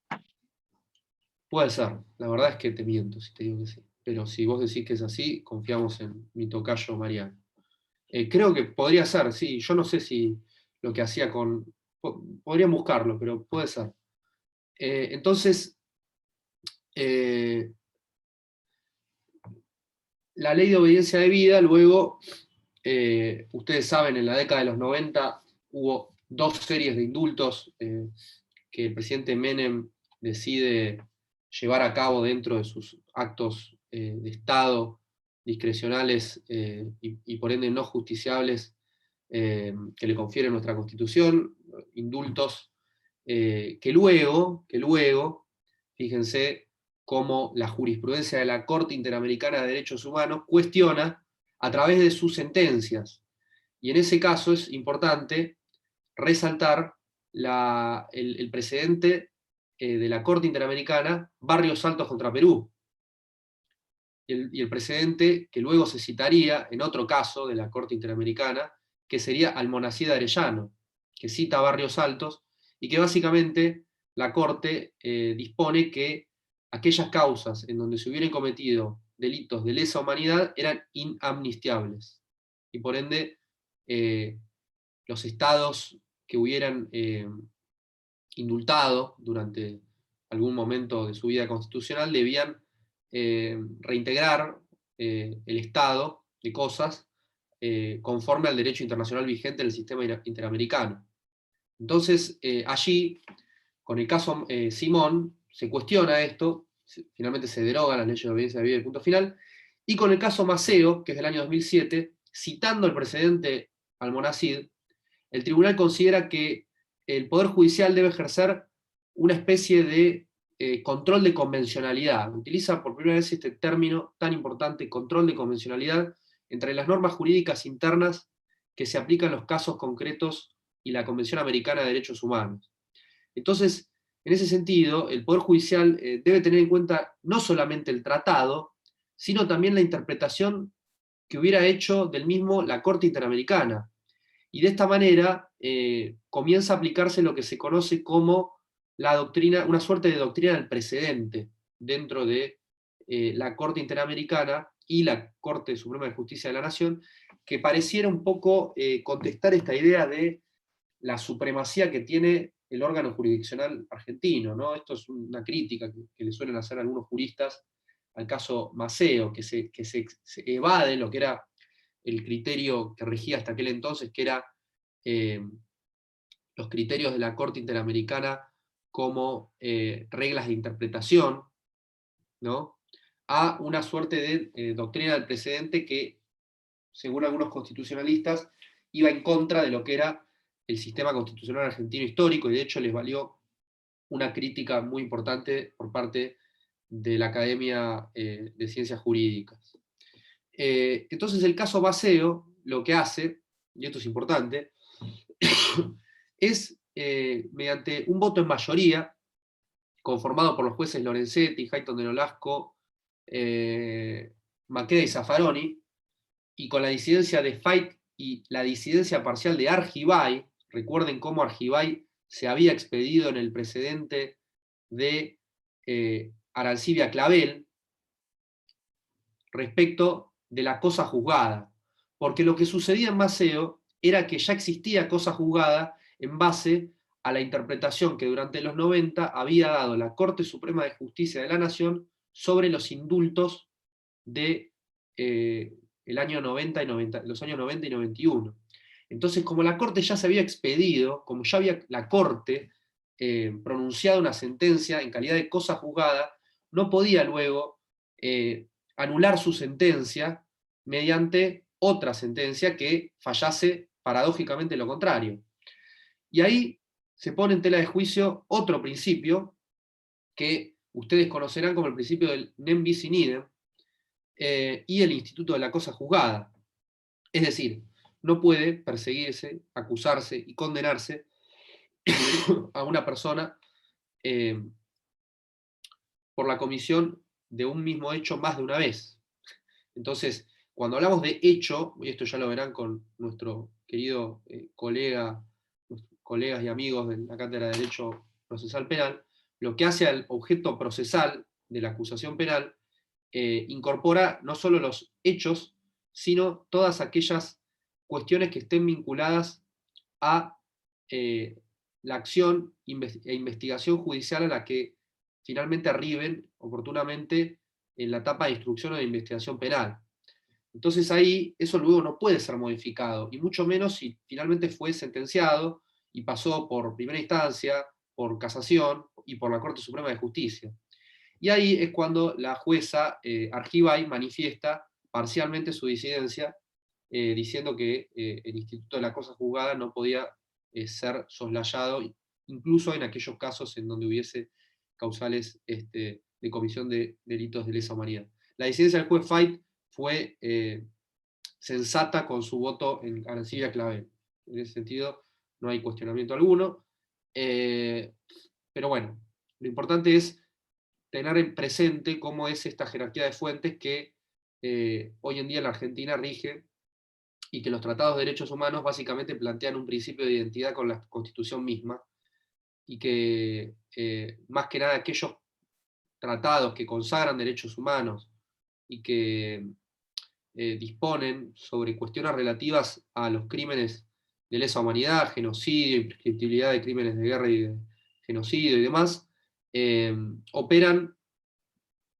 Puede ser, la verdad es que te miento si te digo que sí. Pero si vos decís que es así, confiamos en mi tocayo Mariano. Creo que podría ser, sí. Yo no sé si lo que hacía podrían buscarlo, pero puede ser. Entonces, la ley de obediencia debida, luego, ustedes saben, en la década de los 90 hubo dos series de indultos que el presidente Menem decide llevar a cabo dentro de sus actos de Estado discrecionales y por ende no justiciables que le confiere nuestra Constitución, indultos que luego, fíjense cómo la jurisprudencia de la Corte Interamericana de Derechos Humanos cuestiona a través de sus sentencias. Y en ese caso es importante resaltar el precedente de la Corte Interamericana, Barrios Altos contra Perú, y el precedente que luego se citaría en otro caso de la Corte Interamericana, que sería Almonacid Arellano, que cita Barrios Altos, y que básicamente la Corte dispone que aquellas causas en donde se hubieran cometido delitos de lesa humanidad eran inamnistiables, y por ende los estados que hubieran indultado durante algún momento de su vida constitucional debían reintegrar el estado de cosas conforme al derecho internacional vigente en el sistema interamericano. Entonces, allí, con el caso Simón, se cuestiona esto, finalmente se derogan las leyes de obediencia debida y punto final, y con el caso Maceo, que es del año 2007, citando el precedente Almonacid, el tribunal considera que el Poder Judicial debe ejercer una especie de control de convencionalidad. Utiliza por primera vez este término tan importante, control de convencionalidad, entre las normas jurídicas internas que se aplican en los casos concretos y la Convención Americana de Derechos Humanos. Entonces, en ese sentido, el Poder Judicial debe tener en cuenta no solamente el tratado, sino también la interpretación que hubiera hecho del mismo la Corte Interamericana. Y de esta manera comienza a aplicarse lo que se conoce como la doctrina, una suerte de doctrina del precedente dentro de la Corte Interamericana y la Corte Suprema de Justicia de la Nación, que pareciera un poco contestar esta idea de la supremacía que tiene el órgano jurisdiccional argentino, ¿no? Esto es una crítica que le suelen hacer algunos juristas al caso Maceo, que se evade lo que era el criterio que regía hasta aquel entonces, que era los criterios de la Corte Interamericana como reglas de interpretación, ¿no? A una suerte de doctrina del precedente que, según algunos constitucionalistas, iba en contra de lo que era el sistema constitucional argentino histórico, y de hecho les valió una crítica muy importante por parte de la Academia de Ciencias Jurídicas. Entonces el caso Maceo lo que hace, y esto es importante, es mediante un voto en mayoría, conformado por los jueces Lorenzetti, Hayton de Nolasco, Maqueda y Zaffaroni, y con la disidencia de Fait y la disidencia parcial de Argibay. Recuerden cómo Argibay se había expedido en el precedente de Arancibia Clavel respecto de la cosa juzgada, porque lo que sucedía en Maceo era que ya existía cosa juzgada en base a la interpretación que durante los 90 había dado la Corte Suprema de Justicia de la Nación sobre los indultos de el año 90 y los años 90 y 91. Entonces, como la Corte ya se había expedido, como ya había la Corte pronunciado una sentencia en calidad de cosa juzgada, no podía luego anular su sentencia mediante otra sentencia que fallase paradójicamente lo contrario. Y ahí se pone en tela de juicio otro principio que ustedes conocerán como el principio del nem bis in idem y el instituto de la cosa juzgada. Es decir, no puede perseguirse, acusarse y condenarse a una persona por la comisión de un mismo hecho más de una vez. Entonces, cuando hablamos de hecho, y esto ya lo verán con nuestro querido colegas y amigos de la Cátedra de Derecho Procesal Penal, lo que hace al objeto procesal de la acusación penal incorpora no solo los hechos, sino todas aquellas cuestiones que estén vinculadas a la acción e investigación judicial a la que finalmente arriben oportunamente en la etapa de instrucción o de investigación penal. Entonces ahí eso luego no puede ser modificado, y mucho menos si finalmente fue sentenciado y pasó por primera instancia, por casación y por la Corte Suprema de Justicia. Y ahí es cuando la jueza Argibay manifiesta parcialmente su disidencia, diciendo que el instituto de la cosa juzgada no podía ser soslayado incluso en aquellos casos en donde hubiese causales de comisión de delitos de lesa humanidad. La disidencia del juez Fait fue sensata con su voto en Arancibia Clavel. En ese sentido, no hay cuestionamiento alguno. Pero bueno, lo importante es tener en presente cómo es esta jerarquía de fuentes que hoy en día en la Argentina rige, y que los tratados de derechos humanos básicamente plantean un principio de identidad con la Constitución misma, y que más que nada aquellos tratados que consagran derechos humanos y que disponen sobre cuestiones relativas a los crímenes de lesa humanidad, genocidio, imprescriptibilidad de crímenes de guerra y de genocidio y demás, operan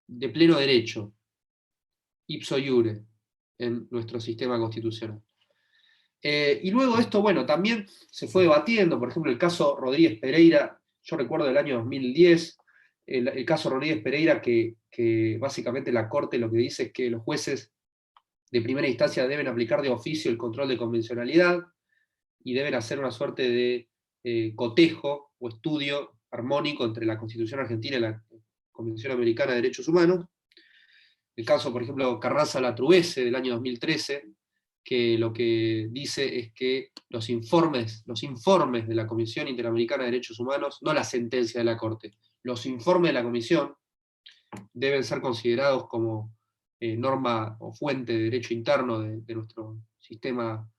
de pleno derecho, ipso iure, en nuestro sistema constitucional. Y luego esto, bueno, también se fue debatiendo, por ejemplo, el caso Rodríguez Pereira, yo recuerdo del año 2010, el caso Rodríguez Pereira, que básicamente la Corte lo que dice es que los jueces de primera instancia deben aplicar de oficio el control de convencionalidad, y deben hacer una suerte de cotejo o estudio armónico entre la Constitución argentina y la Convención Americana de Derechos Humanos. El caso, por ejemplo, Carranza-Latruese del año 2013, que lo que dice es que los informes de la Comisión Interamericana de Derechos Humanos, no la sentencia de la Corte, los informes de la Comisión deben ser considerados como norma o fuente de derecho interno de nuestro sistema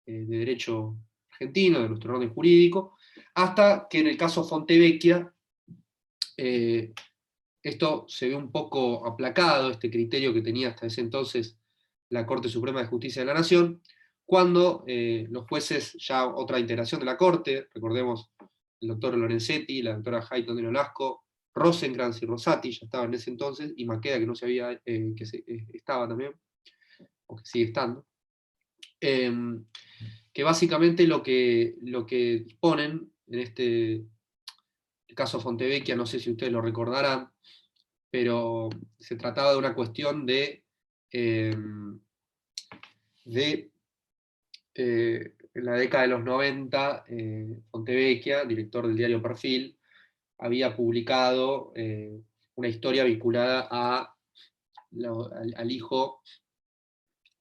de derecho argentino, de nuestro orden jurídico, hasta que en el caso Fontevecchia esto se ve un poco aplacado, este criterio que tenía hasta ese entonces la Corte Suprema de Justicia de la Nación, cuando los jueces, ya otra integración de la Corte, recordemos el doctor Lorenzetti, la doctora Hayton de Nolasco, Rosenkrantz y Rosati ya estaban en ese entonces, y Maqueda, que no se había, estaba también, o que sigue estando, que básicamente lo que disponen en el caso Fontevecchia, no sé si ustedes lo recordarán, pero se trataba de una cuestión en la década de los 90, Fontevecchia, director del diario Perfil, había publicado una historia vinculada al hijo,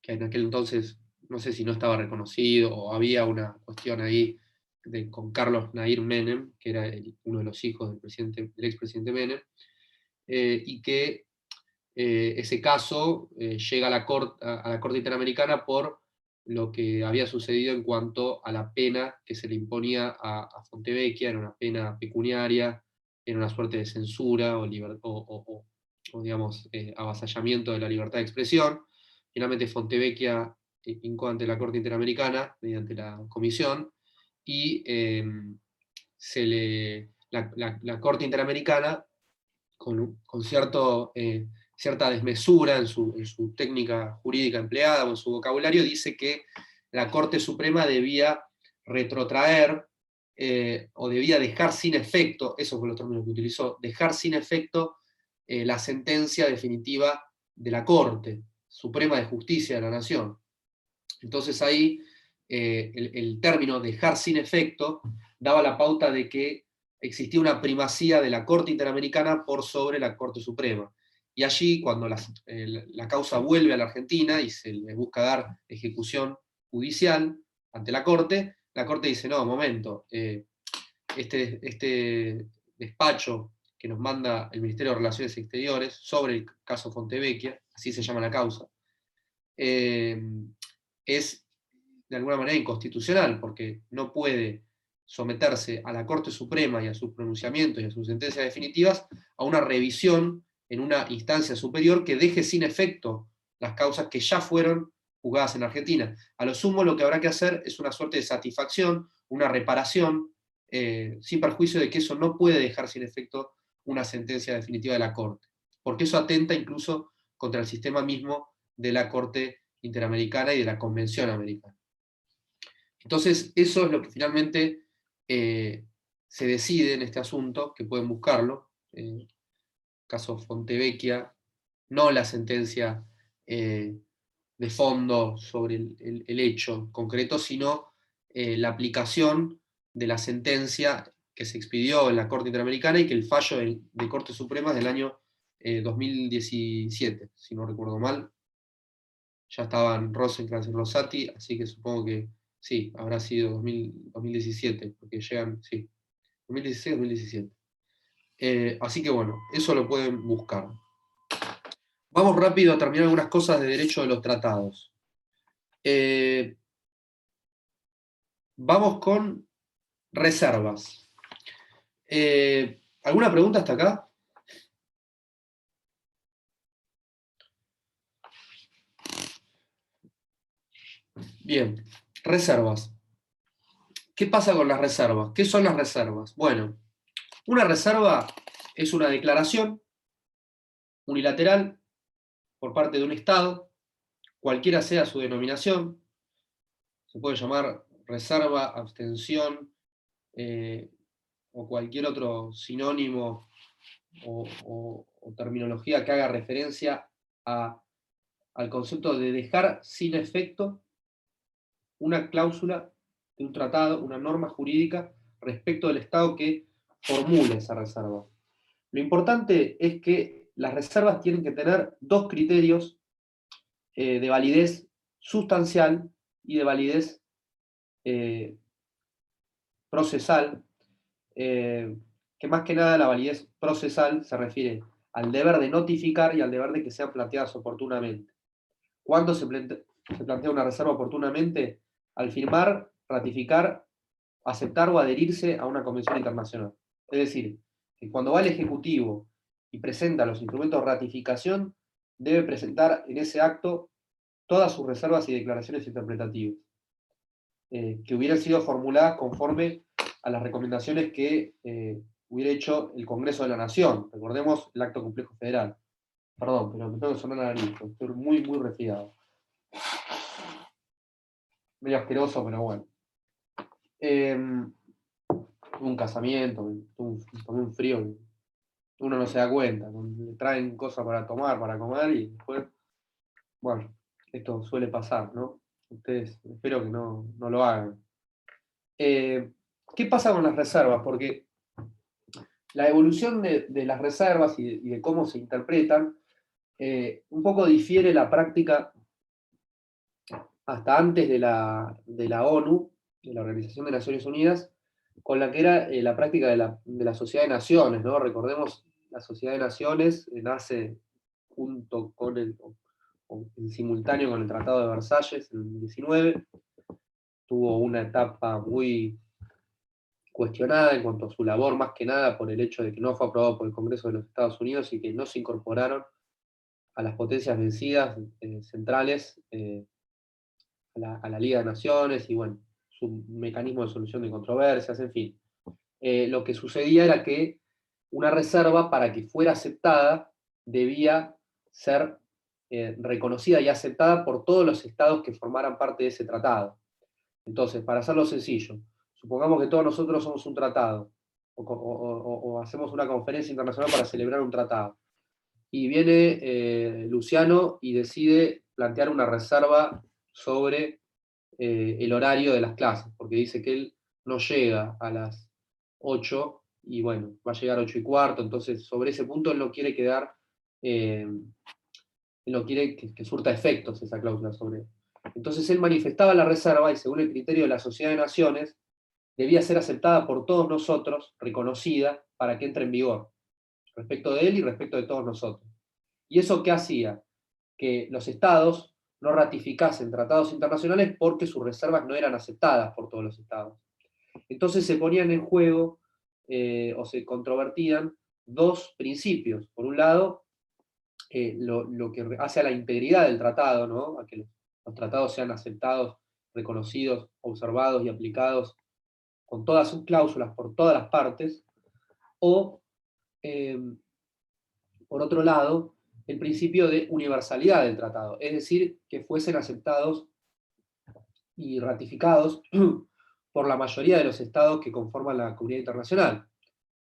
que en aquel entonces no sé si no estaba reconocido, o había una cuestión ahí con Carlos Nair Menem, que era uno de los hijos del expresidente Menem, y que ese caso llega a la Corte Interamericana por lo que había sucedido en cuanto a la pena que se le imponía a Fontevecchia. Era una pena pecuniaria, era una suerte de censura o digamos, avasallamiento de la libertad de expresión. Finalmente Fontevecchia hincó ante la Corte Interamericana mediante la comisión, y la Corte Interamericana, con cierta desmesura en su técnica jurídica empleada o en su vocabulario, dice que la Corte Suprema debía retrotraer o debía dejar sin efecto, esos fueron los términos que utilizó, dejar sin efecto la sentencia definitiva de la Corte Suprema de Justicia de la Nación. Entonces ahí el término dejar sin efecto daba la pauta de que existía una primacía de la Corte Interamericana por sobre la Corte Suprema. Y allí, cuando la causa vuelve a la Argentina y se le busca dar ejecución judicial ante la Corte dice, no, momento, este despacho que nos manda el Ministerio de Relaciones Exteriores sobre el caso Fontevecchia, así se llama la causa, es de alguna manera inconstitucional, porque no puede someterse a la Corte Suprema y a sus pronunciamientos y a sus sentencias definitivas a una revisión en una instancia superior que deje sin efecto las causas que ya fueron juzgadas en Argentina. A lo sumo, lo que habrá que hacer es una suerte de satisfacción, una reparación, sin perjuicio de que eso no puede dejar sin efecto una sentencia definitiva de la Corte, porque eso atenta incluso contra el sistema mismo de la Corte Interamericana y de la Convención Americana. Entonces, eso es lo que finalmente se decide en este asunto, que pueden buscarlo, caso Fontevecchia, no la sentencia de fondo sobre el hecho concreto, sino la aplicación de la sentencia que se expidió en la Corte Interamericana y que el fallo de Corte Suprema es del año 2017, si no recuerdo mal. Ya estaban Rosencrantz y Rosati, así que supongo que sí, habrá sido 2017, porque llegan, sí, 2016-2017. Así que bueno, eso lo pueden buscar. Vamos rápido a terminar algunas cosas de derecho de los tratados. Vamos con reservas. ¿Alguna pregunta hasta acá? Bien, reservas. ¿Qué pasa con las reservas? ¿Qué son las reservas? Bueno, una reserva es una declaración unilateral por parte de un Estado, cualquiera sea su denominación, se puede llamar reserva, abstención, o cualquier otro sinónimo o terminología que haga referencia al concepto de dejar sin efecto una cláusula de un tratado, una norma jurídica respecto del Estado que formule esa reserva. Lo importante es que las reservas tienen que tener dos criterios de validez sustancial y de validez procesal, que más que nada la validez procesal se refiere al deber de notificar y al deber de que sean planteadas oportunamente. ¿Cuándo se plantea una reserva oportunamente? Al firmar, ratificar, aceptar o adherirse a una convención internacional. Es decir, que cuando va el Ejecutivo y presenta los instrumentos de ratificación, debe presentar en ese acto todas sus reservas y declaraciones interpretativas, que hubieran sido formuladas conforme a las recomendaciones que hubiera hecho el Congreso de la Nación. Recordemos el acto complejo federal. Perdón, pero me tengo que sonar la nariz, estoy muy, muy resfriado. Medio asqueroso, pero bueno. Un casamiento, tomé un frío, uno no se da cuenta, le traen cosas para tomar, para comer, y después, bueno, esto suele pasar, ¿no? Ustedes espero que no lo hagan. ¿Qué pasa con las reservas? Porque la evolución de las reservas y de cómo se interpretan, un poco difiere la práctica hasta antes de la ONU, de la Organización de Naciones Unidas, con la que era la práctica de la Sociedad de Naciones, ¿no? Recordemos, la Sociedad de Naciones nace junto con en simultáneo con el Tratado de Versalles en el 19, tuvo una etapa muy cuestionada en cuanto a su labor, más que nada por el hecho de que no fue aprobado por el Congreso de los Estados Unidos y que no se incorporaron a las potencias vencidas centrales, a la Liga de Naciones y bueno, su mecanismo de solución de controversias, en fin. Lo que sucedía era que una reserva, para que fuera aceptada, debía ser reconocida y aceptada por todos los estados que formaran parte de ese tratado. Entonces, para hacerlo sencillo, supongamos que todos nosotros somos un tratado, o hacemos una conferencia internacional para celebrar un tratado, y viene Luciano y decide plantear una reserva sobre el horario de las clases, porque dice que él no llega a las 8 y bueno, va a llegar a 8:15, entonces sobre ese punto él no quiere quedar, él no quiere que surta efectos esa cláusula sobre él. Entonces él manifestaba la reserva y según el criterio de la Sociedad de Naciones, debía ser aceptada por todos nosotros, reconocida, para que entre en vigor, respecto de él y respecto de todos nosotros. ¿Y eso qué hacía? Que los estados no ratificasen tratados internacionales porque sus reservas no eran aceptadas por todos los estados. Entonces se ponían en juego o se controvertían dos principios. Por un lado, lo que hace a la integridad del tratado, ¿no? A que los tratados sean aceptados, reconocidos, observados y aplicados con todas sus cláusulas por todas las partes, o, por otro lado, el principio de universalidad del tratado, es decir, que fuesen aceptados y ratificados por la mayoría de los estados que conforman la comunidad internacional.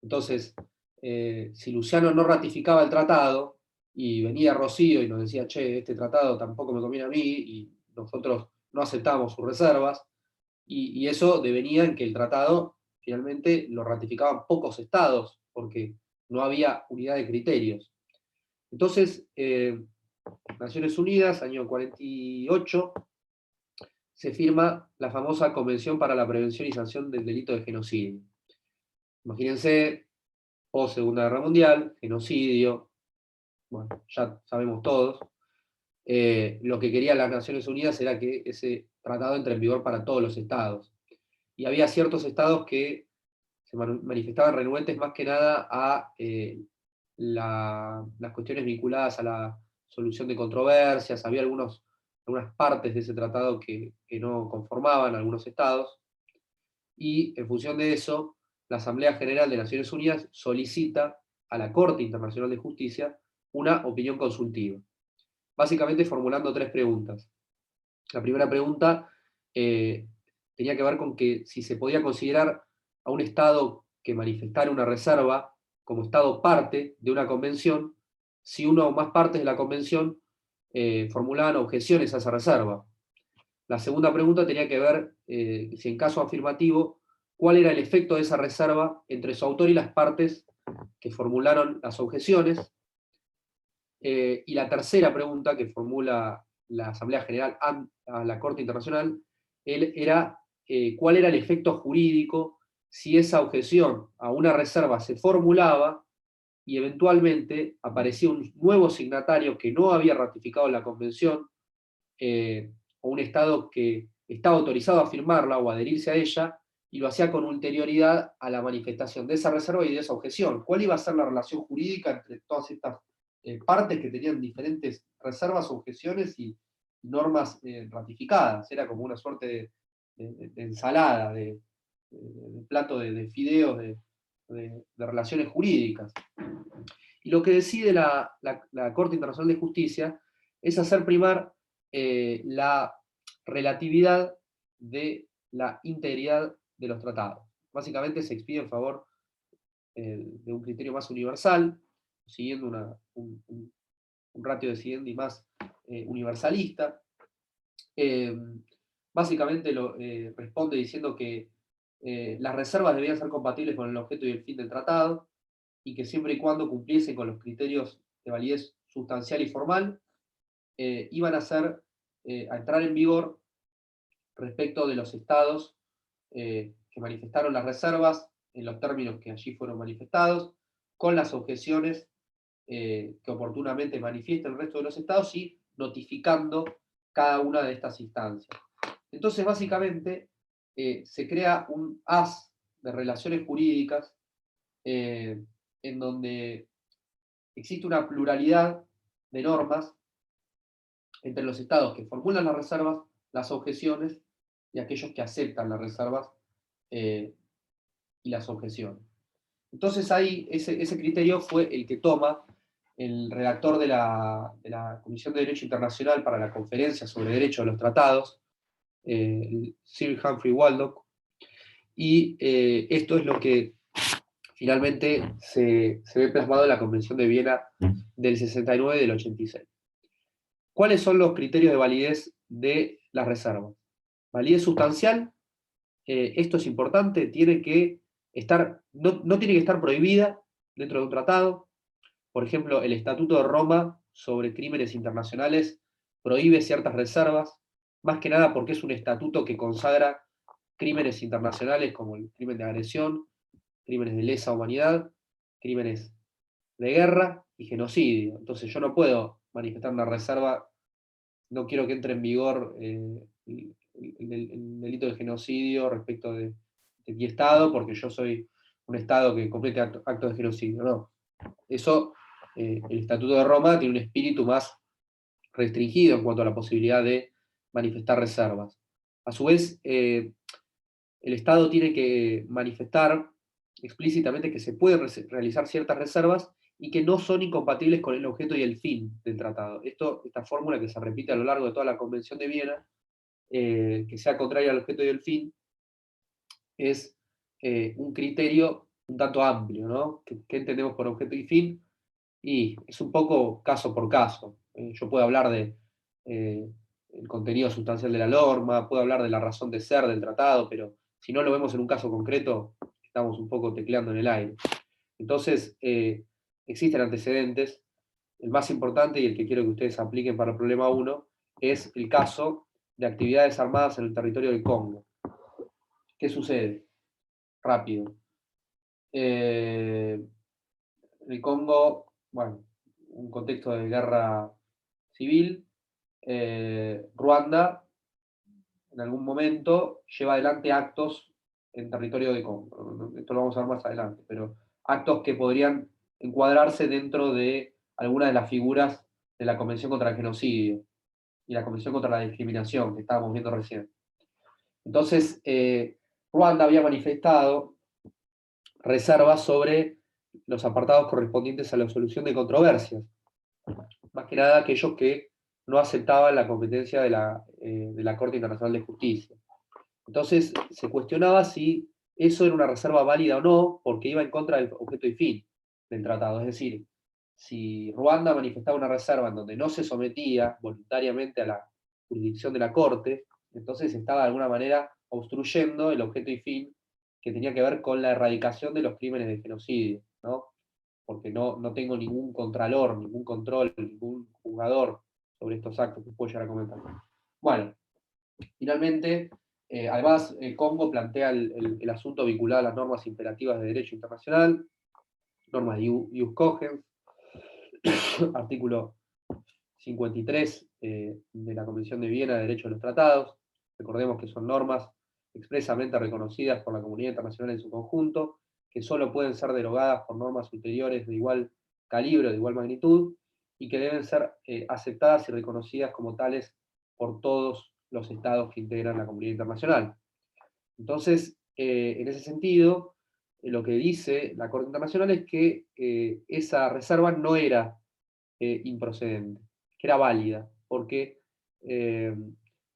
Entonces, si Luciano no ratificaba el tratado, y venía Rocío y nos decía, che, este tratado tampoco me conviene a mí, y nosotros no aceptamos sus reservas, y eso devenía en que el tratado finalmente lo ratificaban pocos estados, porque no había unidad de criterios. Entonces, Naciones Unidas, año 48, se firma la famosa Convención para la Prevención y Sanción del Delito de Genocidio. Imagínense, post Segunda Guerra Mundial, genocidio, bueno, ya sabemos todos. Lo que querían las Naciones Unidas era que ese tratado entre en vigor para todos los estados. Y había ciertos estados que se manifestaban renuentes más que nada a las cuestiones vinculadas a la solución de controversias. Había algunas partes de ese tratado que no conformaban algunos estados, y en función de eso, la Asamblea General de Naciones Unidas solicita a la Corte Internacional de Justicia una opinión consultiva, básicamente formulando 3 preguntas. La primera pregunta tenía que ver con que si se podía considerar a un Estado que manifestara una reserva como Estado parte de una convención, si una o más partes de la convención formulaban objeciones a esa reserva. La segunda pregunta tenía que ver, si en caso afirmativo, cuál era el efecto de esa reserva entre su autor y las partes que formularon las objeciones. Y la tercera pregunta que formula la Asamblea General a la Corte Internacional era cuál era el efecto jurídico si esa objeción a una reserva se formulaba y eventualmente aparecía un nuevo signatario que no había ratificado la convención, o un Estado que estaba autorizado a firmarla o adherirse a ella, y lo hacía con ulterioridad a la manifestación de esa reserva y de esa objeción. ¿Cuál iba a ser la relación jurídica entre todas estas partes que tenían diferentes reservas, objeciones y normas ratificadas? Era como una suerte de ensalada, de plato de fideos, de relaciones jurídicas. Y lo que decide la Corte Internacional de Justicia es hacer primar la relatividad de la integridad de los tratados. Básicamente se expide en favor de un criterio más universal, siguiendo un ratio decidendi más universalista. Básicamente responde diciendo que las reservas debían ser compatibles con el objeto y el fin del tratado, y que siempre y cuando cumpliesen con los criterios de validez sustancial y formal, iban a entrar en vigor respecto de los estados que manifestaron las reservas en los términos que allí fueron manifestados, con las objeciones que oportunamente manifiesta el resto de los estados, y notificando cada una de estas instancias. Entonces, básicamente, se crea un haz de relaciones jurídicas en donde existe una pluralidad de normas entre los estados que formulan las reservas, las objeciones, y aquellos que aceptan las reservas y las objeciones. Entonces ahí ese criterio fue el que toma el redactor de la Comisión de Derecho Internacional para la Conferencia sobre Derecho de los Tratados, Sir Humphrey Waldock, y esto es lo que finalmente se ve plasmado en la Convención de Viena del 69 y del 86. ¿Cuáles son los criterios de validez de las reservas? Validez sustancial, esto es importante, tiene que estar, no tiene que estar prohibida dentro de un tratado. Por ejemplo, el Estatuto de Roma sobre crímenes internacionales prohíbe ciertas reservas, más que nada porque es un estatuto que consagra crímenes internacionales como el crimen de agresión, crímenes de lesa humanidad, crímenes de guerra y genocidio. Entonces yo no puedo manifestar una reserva, no quiero que entre en vigor el delito de genocidio respecto de mi Estado, porque yo soy un Estado que comete actos de genocidio. No. Eso, el Estatuto de Roma tiene un espíritu más restringido en cuanto a la posibilidad de manifestar reservas. A su vez, el Estado tiene que manifestar explícitamente que se pueden realizar ciertas reservas y que no son incompatibles con el objeto y el fin del tratado. Esta fórmula que se repite a lo largo de toda la Convención de Viena, que sea contraria al objeto y el fin, es un criterio un tanto amplio, ¿no? ¿Qué entendemos por objeto y fin? Y es un poco caso por caso. Yo puedo hablar de el contenido sustancial de la norma, puedo hablar de la razón de ser del tratado, pero si no lo vemos en un caso concreto, estamos un poco tecleando en el aire. Entonces, existen antecedentes. El más importante y el que quiero que ustedes apliquen para el problema 1 es el caso de actividades armadas en el territorio del Congo. ¿Qué sucede? Rápido. El Congo, bueno, un contexto de guerra civil. Ruanda, en algún momento, lleva adelante actos en territorio de Congo. Esto lo vamos a ver más adelante, pero actos que podrían encuadrarse dentro de algunas de las figuras de la Convención contra el Genocidio y la Convención contra la Discriminación que estábamos viendo recién. Entonces, Ruanda había manifestado reservas sobre los apartados correspondientes a la solución de controversias, más que nada aquellos que no aceptaban la competencia de la Corte Internacional de Justicia. Entonces, se cuestionaba si eso era una reserva válida o no, porque iba en contra del objeto y fin del tratado. Es decir, si Ruanda manifestaba una reserva en donde no se sometía voluntariamente a la jurisdicción de la Corte, entonces estaba de alguna manera obstruyendo el objeto y fin que tenía que ver con la erradicación de los crímenes de genocidio, ¿no? Porque no tengo ningún contralor, ningún control, ningún juzgador sobre estos actos que puedo llegar a comentar. Bueno, finalmente, además, Congo plantea el asunto vinculado a las normas imperativas de derecho internacional, normas de ius cogens, artículo 53 de la Convención de Viena de Derecho de los Tratados. Recordemos que son normas expresamente reconocidas por la comunidad internacional en su conjunto, que solo pueden ser derogadas por normas ulteriores de igual calibre, de igual magnitud, y que deben ser aceptadas y reconocidas como tales por todos los estados que integran la comunidad internacional. Entonces, en ese sentido, lo que dice la Corte Internacional es que esa reserva no era improcedente, que era válida, porque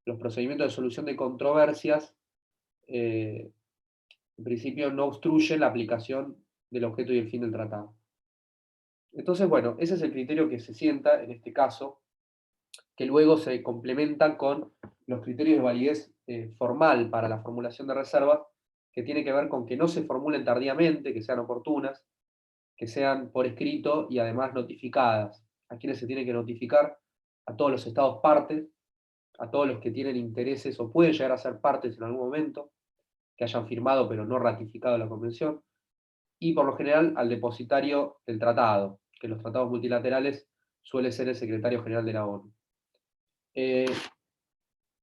los procedimientos de solución de controversias en principio no obstruyen la aplicación del objeto y el fin del tratado. Entonces, bueno, ese es el criterio que se sienta en este caso, que luego se complementan con los criterios de validez formal para la formulación de reservas, que tiene que ver con que no se formulen tardíamente, que sean oportunas, que sean por escrito y además notificadas. ¿A quienes se tiene que notificar? A todos los estados partes, a todos los que tienen intereses o pueden llegar a ser partes en algún momento, que hayan firmado pero no ratificado la convención, y por lo general al depositario del tratado, que en los tratados multilaterales suele ser el secretario general de la ONU.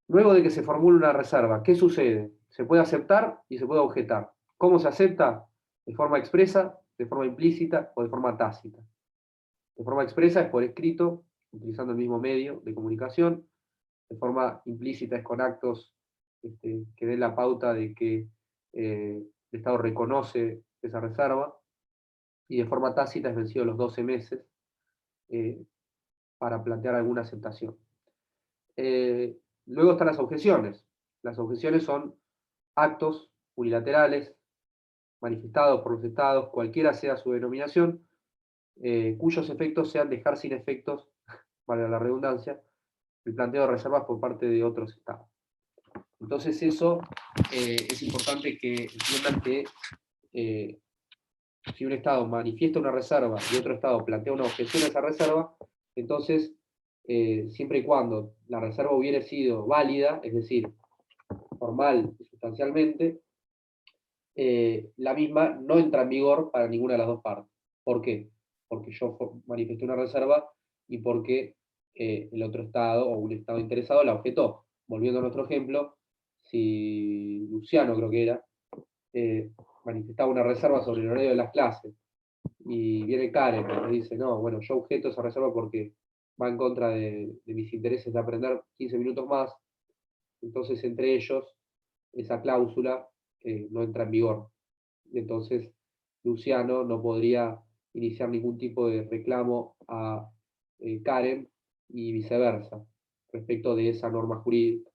Luego de que se formule una reserva, ¿qué sucede? Se puede aceptar y se puede objetar. ¿Cómo se acepta? De forma expresa, de forma implícita o de forma tácita. De forma expresa es por escrito, utilizando el mismo medio de comunicación. De forma implícita es con actos que den la pauta de que el Estado reconoce esa reserva. Y de forma tácita es vencido los 12 meses para plantear alguna aceptación. Luego están las objeciones. Las objeciones son actos unilaterales manifestados por los estados, cualquiera sea su denominación, cuyos efectos sean dejar sin efectos, valga la redundancia, el planteo de reservas por parte de otros estados. Entonces eso es importante que entiendan que si un estado manifiesta una reserva y otro estado plantea una objeción a esa reserva, entonces siempre y cuando la reserva hubiera sido válida, es decir, formal y sustancialmente, la misma no entra en vigor para ninguna de las dos partes. ¿Por qué? Porque yo manifesté una reserva y porque el otro estado o un estado interesado la objetó. Volviendo a nuestro ejemplo, si Luciano, creo que era, manifestaba una reserva sobre el horario de las clases y viene Karen y me dice, no, bueno, yo objeto esa reserva porque va en contra de mis intereses de aprender 15 minutos más, entonces entre ellos esa cláusula no entra en vigor. Y entonces Luciano no podría iniciar ningún tipo de reclamo a Karen y viceversa respecto de esa norma jurídica.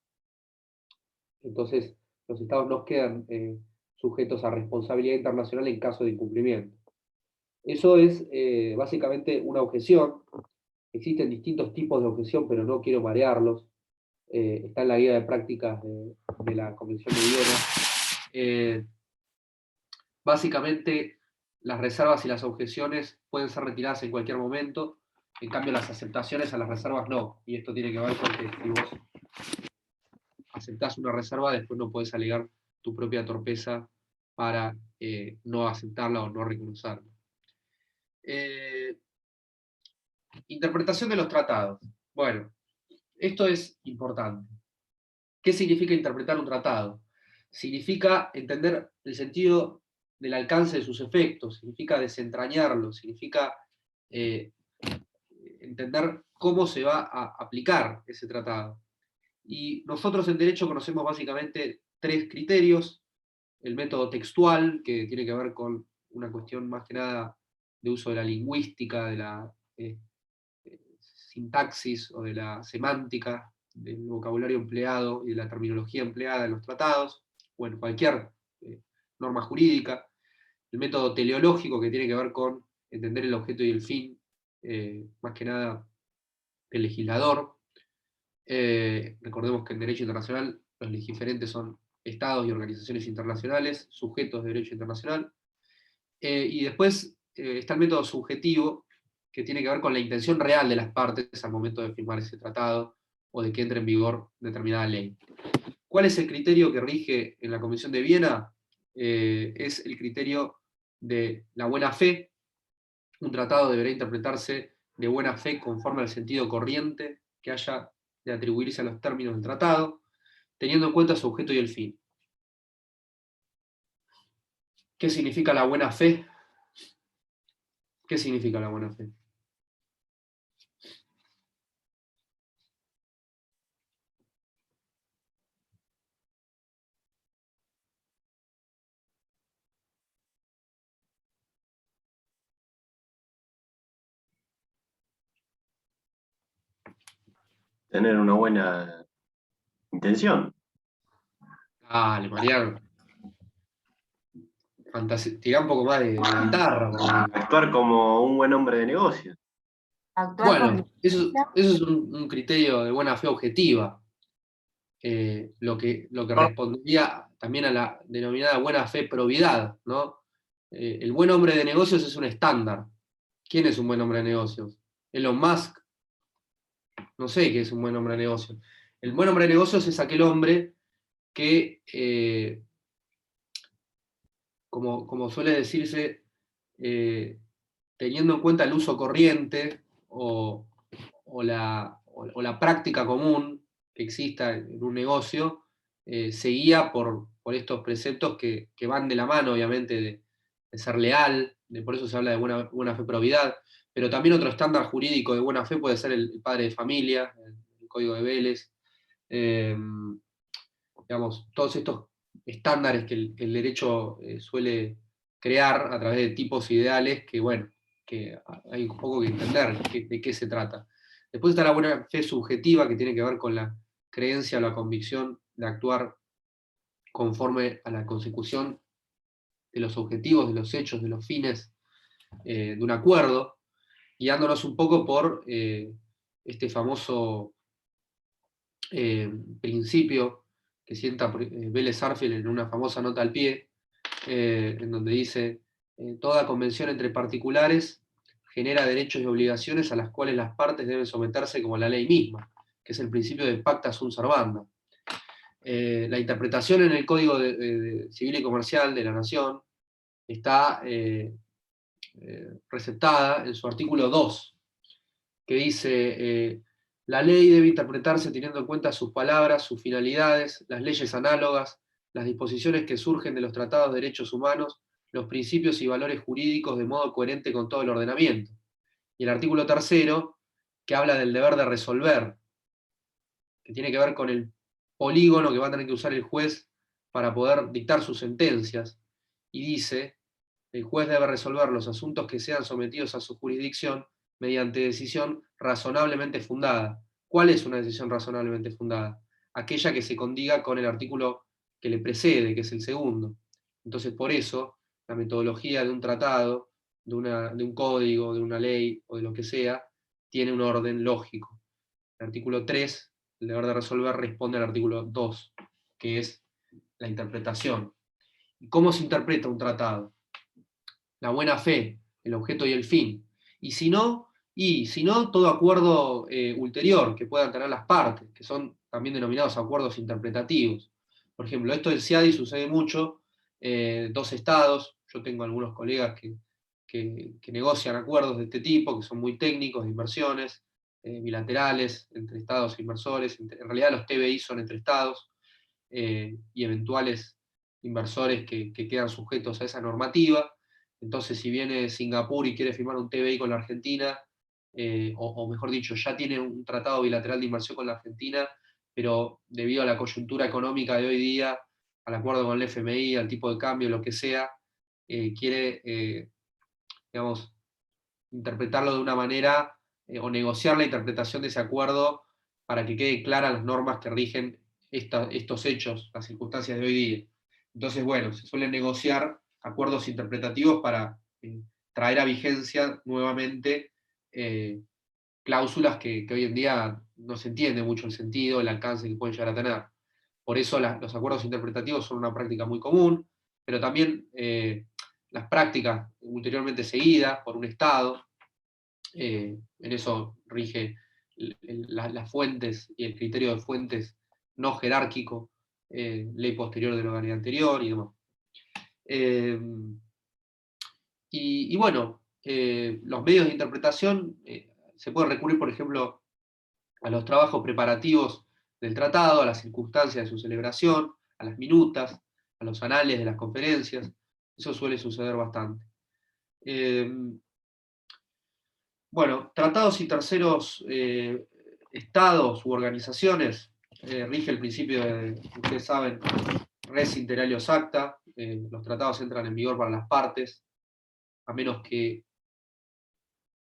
Entonces los estados no quedan sujetos a responsabilidad internacional en caso de incumplimiento. Eso es básicamente una objeción. Existen distintos tipos de objeción, pero no quiero marearlos. Está en la guía de prácticas de la Convención de básicamente las reservas y las objeciones pueden ser retiradas en cualquier momento, en cambio las aceptaciones a las reservas no, y esto tiene que ver con que si vos aceptás una reserva, después no podés alegar tu propia torpeza para no aceptarla o no reconocerla. Interpretación de los tratados. Bueno, esto es importante. ¿Qué significa interpretar un tratado? Significa entender el sentido del alcance de sus efectos, significa desentrañarlo, significa entender cómo se va a aplicar ese tratado. Y nosotros en Derecho conocemos básicamente 3 criterios. El método textual, que tiene que ver con una cuestión más que nada de uso de la lingüística, de la sintaxis o de la semántica, del vocabulario empleado y de la terminología empleada en los tratados, o en cualquier norma jurídica. El método teleológico, que tiene que ver con entender el objeto y el fin, más que nada del legislador. Recordemos que en derecho internacional los legiferentes son estados y organizaciones internacionales, sujetos de derecho internacional. Y después está el método subjetivo, que tiene que ver con la intención real de las partes al momento de firmar ese tratado o de que entre en vigor determinada ley. ¿Cuál es el criterio que rige en la Convención de Viena? Es el criterio de la buena fe. Un tratado deberá interpretarse de buena fe conforme al sentido corriente que haya de atribuirse a los términos del tratado, teniendo en cuenta su objeto y el fin. ¿Qué significa la buena fe? ¿Qué significa la buena fe? Tener una buena intención. Dale, Mariano. Tirá un poco más de guitarra. Actuar como un buen hombre de negocio. Bueno, eso es un criterio de buena fe objetiva. Lo que respondería también a la denominada buena fe probidad, ¿no? El buen hombre de negocios es un estándar. ¿Quién es un buen hombre de negocios? Elon Musk. No sé qué es un buen hombre de negocios. El buen hombre de negocios es aquel hombre que, como suele decirse, teniendo en cuenta el uso corriente o la práctica común que exista en un negocio, se guía por estos preceptos que van de la mano, obviamente, de ser leal, por eso se habla de buena fe probidad, pero también otro estándar jurídico de buena fe puede ser el padre de familia, el Código de Vélez, digamos, todos estos estándares que el derecho suele crear a través de tipos ideales que, bueno, que hay un poco que entender de qué se trata. Después está la buena fe subjetiva, que tiene que ver con la creencia o la convicción de actuar conforme a la consecución de los objetivos, de los hechos, de los fines de un acuerdo, guiándonos un poco por este famoso principio que sienta Vélez Sarsfield en una famosa nota al pie, en donde dice, toda convención entre particulares genera derechos y obligaciones a las cuales las partes deben someterse como la ley misma, que es el principio de pacta sunt servanda. La interpretación en el Código Civil y Comercial de la Nación está receptada en su artículo 2, que dice, la ley debe interpretarse teniendo en cuenta sus palabras, sus finalidades, las leyes análogas, las disposiciones que surgen de los tratados de derechos humanos, los principios y valores jurídicos de modo coherente con todo el ordenamiento. Y el artículo 3, que habla del deber de resolver, que tiene que ver con el polígono que va a tener que usar el juez para poder dictar sus sentencias, y dice, el juez debe resolver los asuntos que sean sometidos a su jurisdicción mediante decisión razonablemente fundada. ¿Cuál es una decisión razonablemente fundada? Aquella que se condiga con el artículo que le precede, que es el segundo. Entonces, por eso, la metodología de un tratado, de un código, de una ley, o de lo que sea, tiene un orden lógico. El artículo 3, el deber de resolver, responde al artículo 2, que es la interpretación. ¿Cómo se interpreta un tratado? La buena fe, el objeto y el fin. Y si no, todo acuerdo ulterior que puedan tener las partes, que son también denominados acuerdos interpretativos. Por ejemplo, esto del CIADI sucede mucho, dos estados, yo tengo algunos colegas que negocian acuerdos de este tipo, que son muy técnicos, de inversiones, bilaterales, entre estados e inversores, en realidad los TBI son entre estados, y eventuales inversores que quedan sujetos a esa normativa. Entonces, si viene Singapur y quiere firmar un TBI con la Argentina, o mejor dicho, ya tiene un tratado bilateral de inversión con la Argentina, pero debido a la coyuntura económica de hoy día, al acuerdo con el FMI, al tipo de cambio, lo que sea, quiere, digamos, interpretarlo de una manera, o negociar la interpretación de ese acuerdo para que quede claras las normas que rigen estos hechos, las circunstancias de hoy día. Entonces, bueno, se suelen negociar acuerdos interpretativos para traer a vigencia nuevamente cláusulas que hoy en día no se entiende mucho el sentido, el alcance que pueden llegar a tener. Por eso los acuerdos interpretativos son una práctica muy común, pero también las prácticas ulteriormente seguidas por un Estado, en eso rige las fuentes y el criterio de fuentes no jerárquico, ley posterior de la legalidad anterior y demás. Y bueno, los medios de interpretación, se puede recurrir, por ejemplo, a los trabajos preparativos del tratado, a las circunstancias de su celebración, a las minutas, a los anales de las conferencias. Eso suele suceder bastante. Bueno, tratados y terceros estados u organizaciones, rige el principio de, ustedes saben, res inter alios acta, los tratados entran en vigor para las partes, a menos que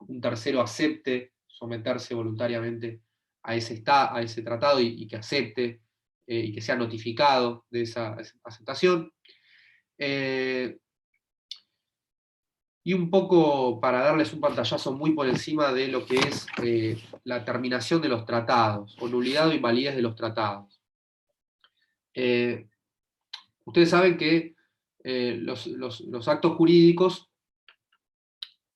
un tercero acepte someterse voluntariamente a ese tratado y que acepte y que sea notificado de esa aceptación. Y un poco para darles un pantallazo muy por encima de lo que es la terminación de los tratados, o nulidad o invalidez de los tratados. Ustedes saben que los actos jurídicos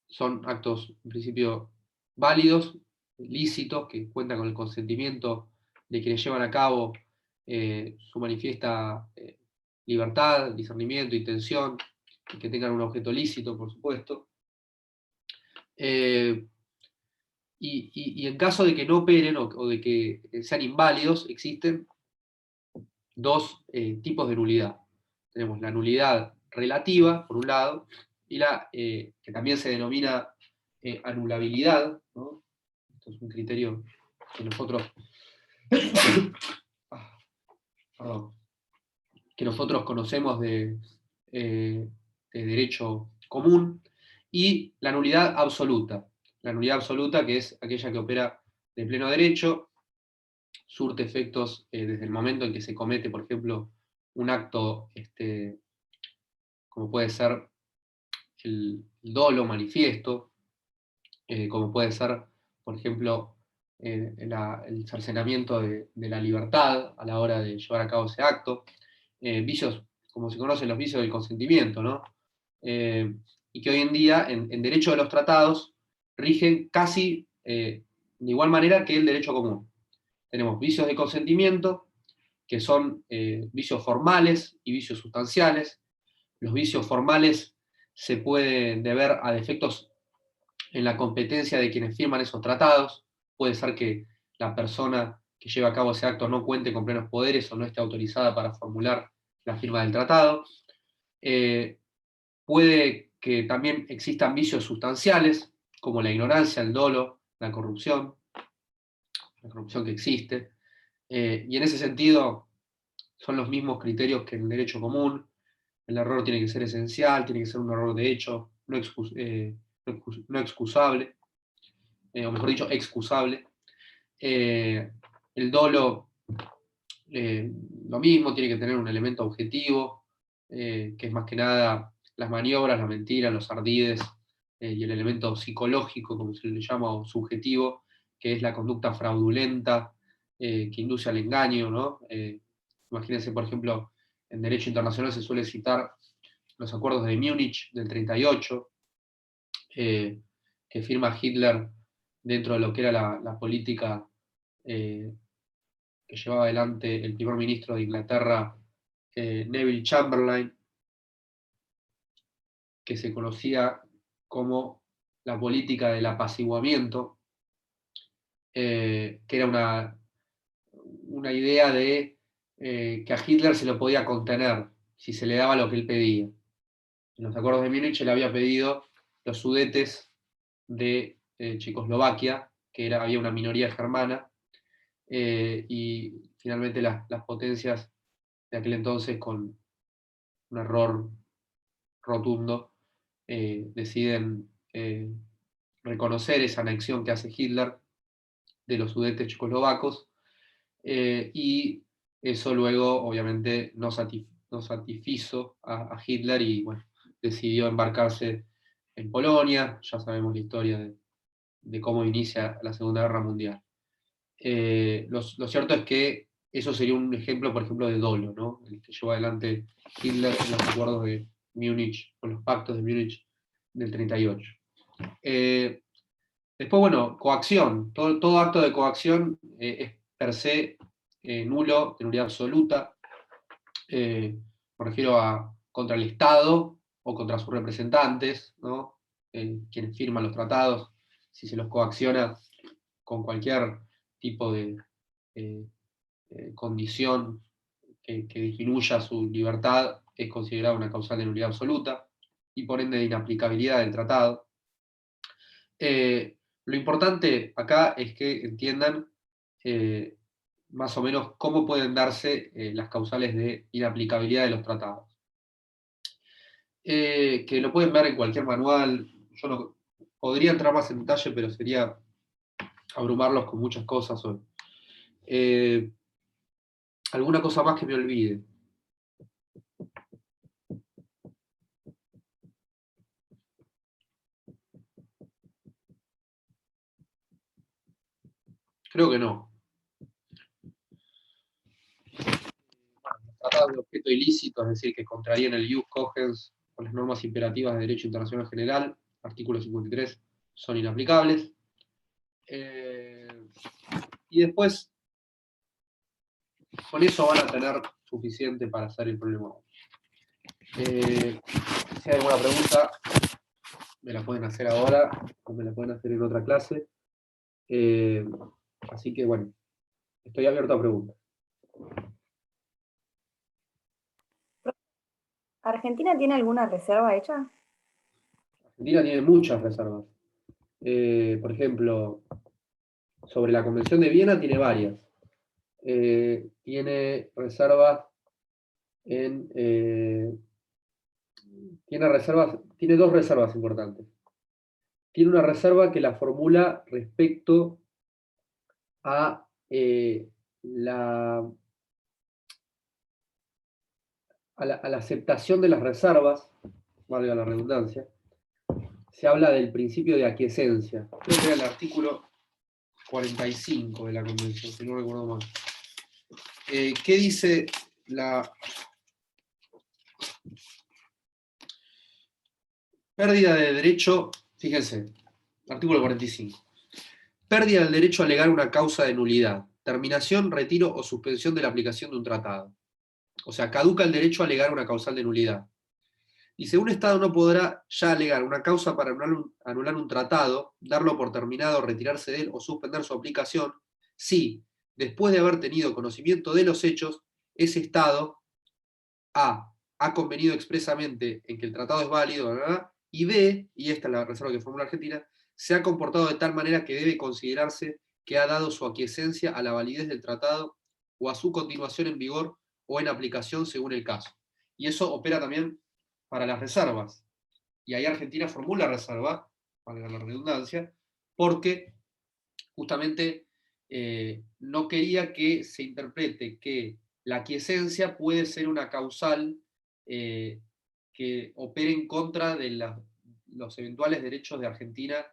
son actos, en principio, válidos, lícitos, que cuentan con el consentimiento de quienes llevan a cabo su manifiesta libertad, discernimiento, intención, y que tengan un objeto lícito, por supuesto. Y en caso de que no operen o de que sean inválidos, existen dos tipos de nulidad. Tenemos la nulidad relativa, por un lado, y la que también se denomina anulabilidad, ¿no? Esto es un criterio que nosotros conocemos de derecho común, y la nulidad absoluta. La nulidad absoluta, que es aquella que opera de pleno derecho, surte efectos desde el momento en que se comete, por ejemplo, un acto como puede ser el dolo manifiesto, como puede ser, por ejemplo, el cercenamiento de la libertad a la hora de llevar a cabo ese acto, vicios, como se conocen los vicios del consentimiento, ¿no? Y que hoy en día, en derecho de los tratados, rigen casi de igual manera que el derecho común. Tenemos vicios de consentimiento, que son vicios formales y vicios sustanciales. Los vicios formales se pueden deber a defectos en la competencia de quienes firman esos tratados. Puede ser que la persona que lleva a cabo ese acto no cuente con plenos poderes o no esté autorizada para formular la firma del tratado. Puede que también existan vicios sustanciales, como la ignorancia, el dolo, la corrupción que existe. Y en ese sentido son los mismos criterios que en el derecho común. El error tiene que ser esencial, tiene que ser un error de hecho, no excusable, o mejor dicho, excusable. El dolo, lo mismo, tiene que tener un elemento objetivo, que es más que nada las maniobras, la mentira, los ardides, y el elemento psicológico, como se le llama, o subjetivo, que es la conducta fraudulenta, que induce al engaño, ¿no? Imagínense, por ejemplo, en derecho internacional se suele citar los acuerdos de Múnich del 38, que firma Hitler dentro de lo que era la política que llevaba adelante el primer ministro de Inglaterra, Neville Chamberlain, que se conocía como la política del apaciguamiento, que era una idea de que a Hitler se lo podía contener si se le daba lo que él pedía. En los acuerdos de Múnich él había pedido los Sudetes de Checoslovaquia, que había una minoría germana, y finalmente las potencias de aquel entonces, con un error rotundo, deciden reconocer esa anexión que hace Hitler de los Sudetes checoslovacos, y eso luego obviamente no satisfizo a Hitler, y bueno, decidió embarcarse en Polonia. Ya sabemos la historia de cómo inicia la Segunda Guerra Mundial. Lo cierto es que eso sería un ejemplo, por ejemplo, de dolo, ¿no? El que llevó adelante Hitler en los acuerdos de Múnich, con los pactos de Múnich del 38. Después, bueno, coacción. Todo acto de coacción es per se nulo, de nulidad absoluta. Me refiero a contra el Estado o contra sus representantes, ¿no? Quienes firman los tratados. Si se los coacciona con cualquier tipo de condición que disminuya su libertad, es considerada una causal de nulidad absoluta y por ende de inaplicabilidad del tratado. Lo importante acá es que entiendan más o menos cómo pueden darse las causales de inaplicabilidad de los tratados. Que lo pueden ver en cualquier manual. Yo no podría entrar más en detalle, pero sería abrumarlos con muchas cosas hoy. ¿Alguna cosa más que me olvide? Creo que no. Los tratados de objeto ilícito, es decir, que contrarían el jus cogens con las normas imperativas de derecho internacional general, artículo 53, son inaplicables. Y después, con eso van a tener suficiente para hacer el problema. Si hay alguna pregunta, me la pueden hacer ahora o me la pueden hacer en otra clase. Así que bueno, estoy abierto a preguntas. ¿Argentina tiene alguna reserva hecha? Argentina tiene muchas reservas. Por ejemplo, sobre la Convención de Viena tiene varias. Tiene reservas tiene dos reservas importantes. Tiene una reserva que la formula respecto a la aceptación de las reservas, valga la redundancia. Se habla del principio de aquiescencia. Creo que era el artículo 45 de la Convención, si no recuerdo mal. ¿Qué dice la pérdida de derecho? Fíjense, artículo 45. Pérdida del derecho a alegar una causa de nulidad, terminación, retiro o suspensión de la aplicación de un tratado. O sea, caduca el derecho a alegar una causal de nulidad. Dice, un Estado no podrá ya alegar una causa para anular un tratado, darlo por terminado, retirarse de él o suspender su aplicación, si, después de haber tenido conocimiento de los hechos, ese Estado A ha convenido expresamente en que el tratado es válido, ¿verdad? Y B, y esta es la reserva que formula Argentina, se ha comportado de tal manera que debe considerarse que ha dado su aquiescencia a la validez del tratado o a su continuación en vigor o en aplicación según el caso. Y eso opera también para las reservas. Y ahí Argentina formula reserva, valga la redundancia, porque justamente no quería que se interprete que la aquiescencia puede ser una causal que opere en contra de los eventuales derechos de Argentina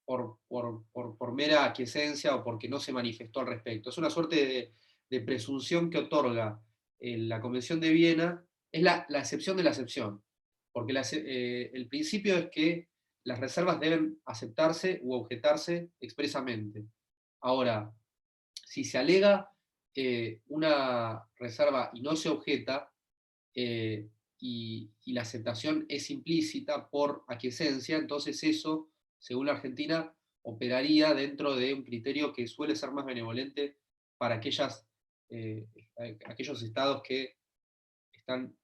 por mera aquiescencia o porque no se manifestó al respecto. Es una suerte de presunción que otorga la Convención de Viena es la excepción de la excepción, porque el principio es que las reservas deben aceptarse u objetarse expresamente. Ahora, si se alega una reserva y no se objeta, y la aceptación es implícita por aquiescencia, entonces eso, según la Argentina, operaría dentro de un criterio que suele ser más benevolente para aquellos estados que están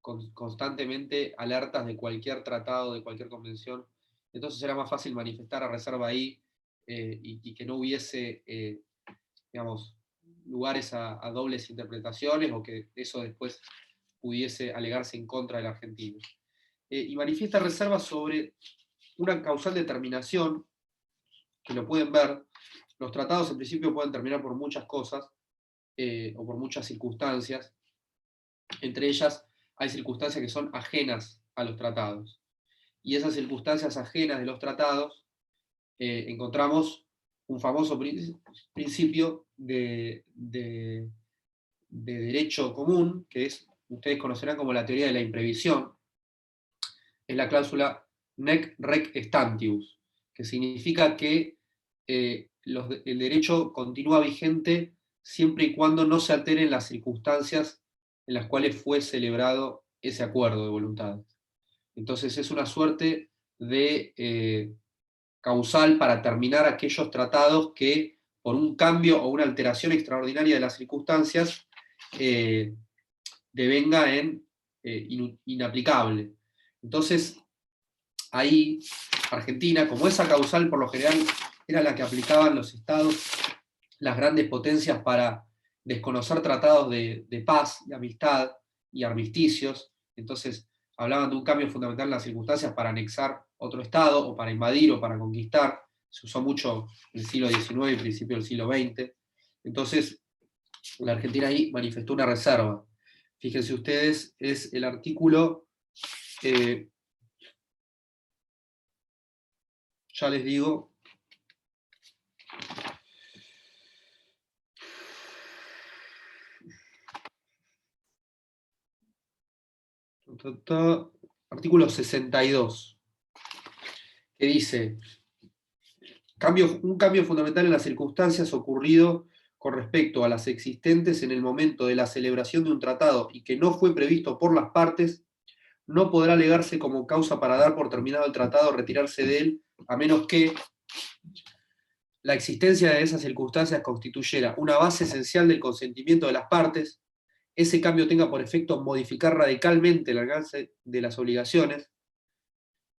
constantemente alertas de cualquier tratado, de cualquier convención. Entonces era más fácil manifestar a reserva ahí, y que no hubiese, digamos, lugares a dobles interpretaciones, o que eso después pudiese alegarse en contra del argentino. Y manifiesta reservas sobre una causal determinación, que lo pueden ver. Los tratados en principio pueden terminar por muchas cosas, o por muchas circunstancias. Entre ellas hay circunstancias que son ajenas a los tratados. Y esas circunstancias ajenas de los tratados, encontramos un famoso principio de derecho común, que ustedes conocerán como la teoría de la imprevisión. Es la cláusula nec rec stantibus, que significa que el derecho continúa vigente siempre y cuando no se alteren las circunstancias en las cuales fue celebrado ese acuerdo de voluntades. Entonces es una suerte de causal para terminar aquellos tratados que, por un cambio o una alteración extraordinaria de las circunstancias, devenga en inaplicable. Entonces, ahí, Argentina, como esa causal por lo general era la que aplicaban los estados, las grandes potencias, para desconocer tratados de paz, de amistad y armisticios, entonces hablaban de un cambio fundamental en las circunstancias para anexar otro estado, o para invadir, o para conquistar. Se usó mucho en el siglo XIX y principio del siglo XX. Entonces, la Argentina ahí manifestó una reserva. Fíjense ustedes, es el artículo, ya les digo, artículo 62, que dice: un cambio fundamental en las circunstancias ocurrido con respecto a las existentes en el momento de la celebración de un tratado y que no fue previsto por las partes, no podrá alegarse como causa para dar por terminado el tratado o retirarse de él, a menos que la existencia de esas circunstancias constituyera una base esencial del consentimiento de las partes, ese cambio tenga por efecto modificar radicalmente el alcance de las obligaciones.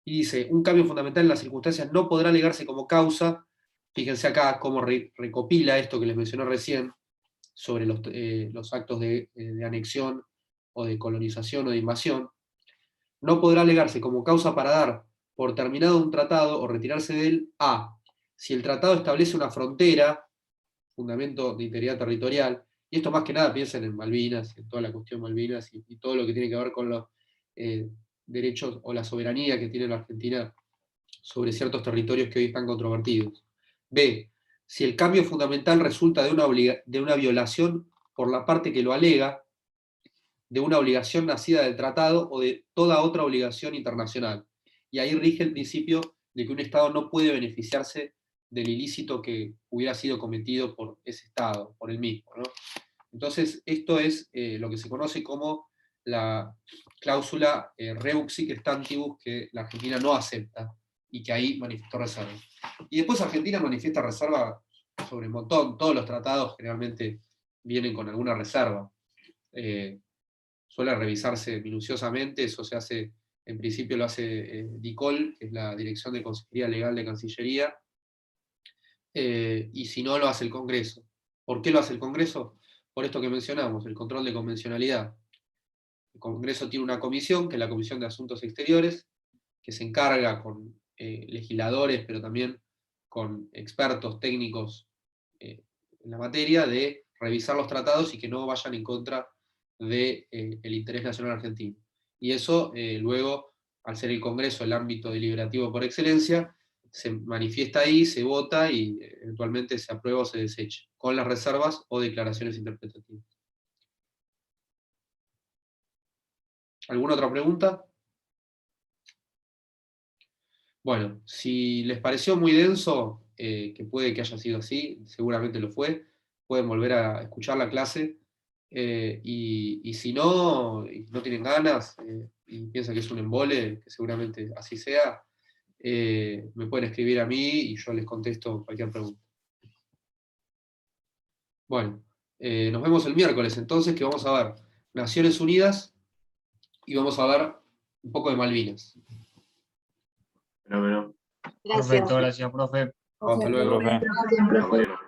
Y dice: un cambio fundamental en las circunstancias no podrá alegarse como causa. Fíjense acá cómo recopila esto que les mencioné recién, sobre los actos de anexión, o de colonización, o de invasión. No podrá alegarse como causa para dar por terminado un tratado o retirarse de él, si el tratado establece una frontera, fundamento de integridad territorial, y esto más que nada piensen en Malvinas, en toda la cuestión Malvinas, y todo lo que tiene que ver con los derechos o la soberanía que tiene la Argentina sobre ciertos territorios que hoy están controvertidos. B, si el cambio fundamental resulta de una violación por la parte que lo alega, de una obligación nacida del tratado o de toda otra obligación internacional. Y ahí rige el principio de que un Estado no puede beneficiarse del ilícito que hubiera sido cometido por ese Estado, por el mismo, ¿no? Entonces, esto es lo que se conoce como la cláusula Reux sic stantibus, que la Argentina no acepta, y que ahí manifestó reserva. Y después Argentina manifiesta reserva sobre un montón. Todos los tratados generalmente vienen con alguna reserva. Suele revisarse minuciosamente, eso se hace, en principio lo hace DICOL, que es la Dirección de Consejería Legal de Cancillería, y si no, lo hace el Congreso. ¿Por qué lo hace el Congreso? Por esto que mencionamos, el control de convencionalidad. El Congreso tiene una comisión, que es la Comisión de Asuntos Exteriores, que se encarga con legisladores, pero también con expertos técnicos en la materia, de revisar los tratados y que no vayan en contra del interés nacional argentino. Y eso luego, al ser el Congreso el ámbito deliberativo por excelencia, se manifiesta ahí, se vota y eventualmente se aprueba o se desecha, con las reservas o declaraciones interpretativas. ¿Alguna otra pregunta? Bueno, si les pareció muy denso, que puede que haya sido así, seguramente lo fue, pueden volver a escuchar la clase, y si no, y no tienen ganas, y piensan que es un embole, que seguramente así sea, me pueden escribir a mí y yo les contesto cualquier pregunta. Bueno, nos vemos el miércoles entonces, que vamos a ver Naciones Unidas y vamos a ver un poco de Malvinas. Pero, Perfecto, Gracias. gracias, profe. Hasta luego. Profe. bueno.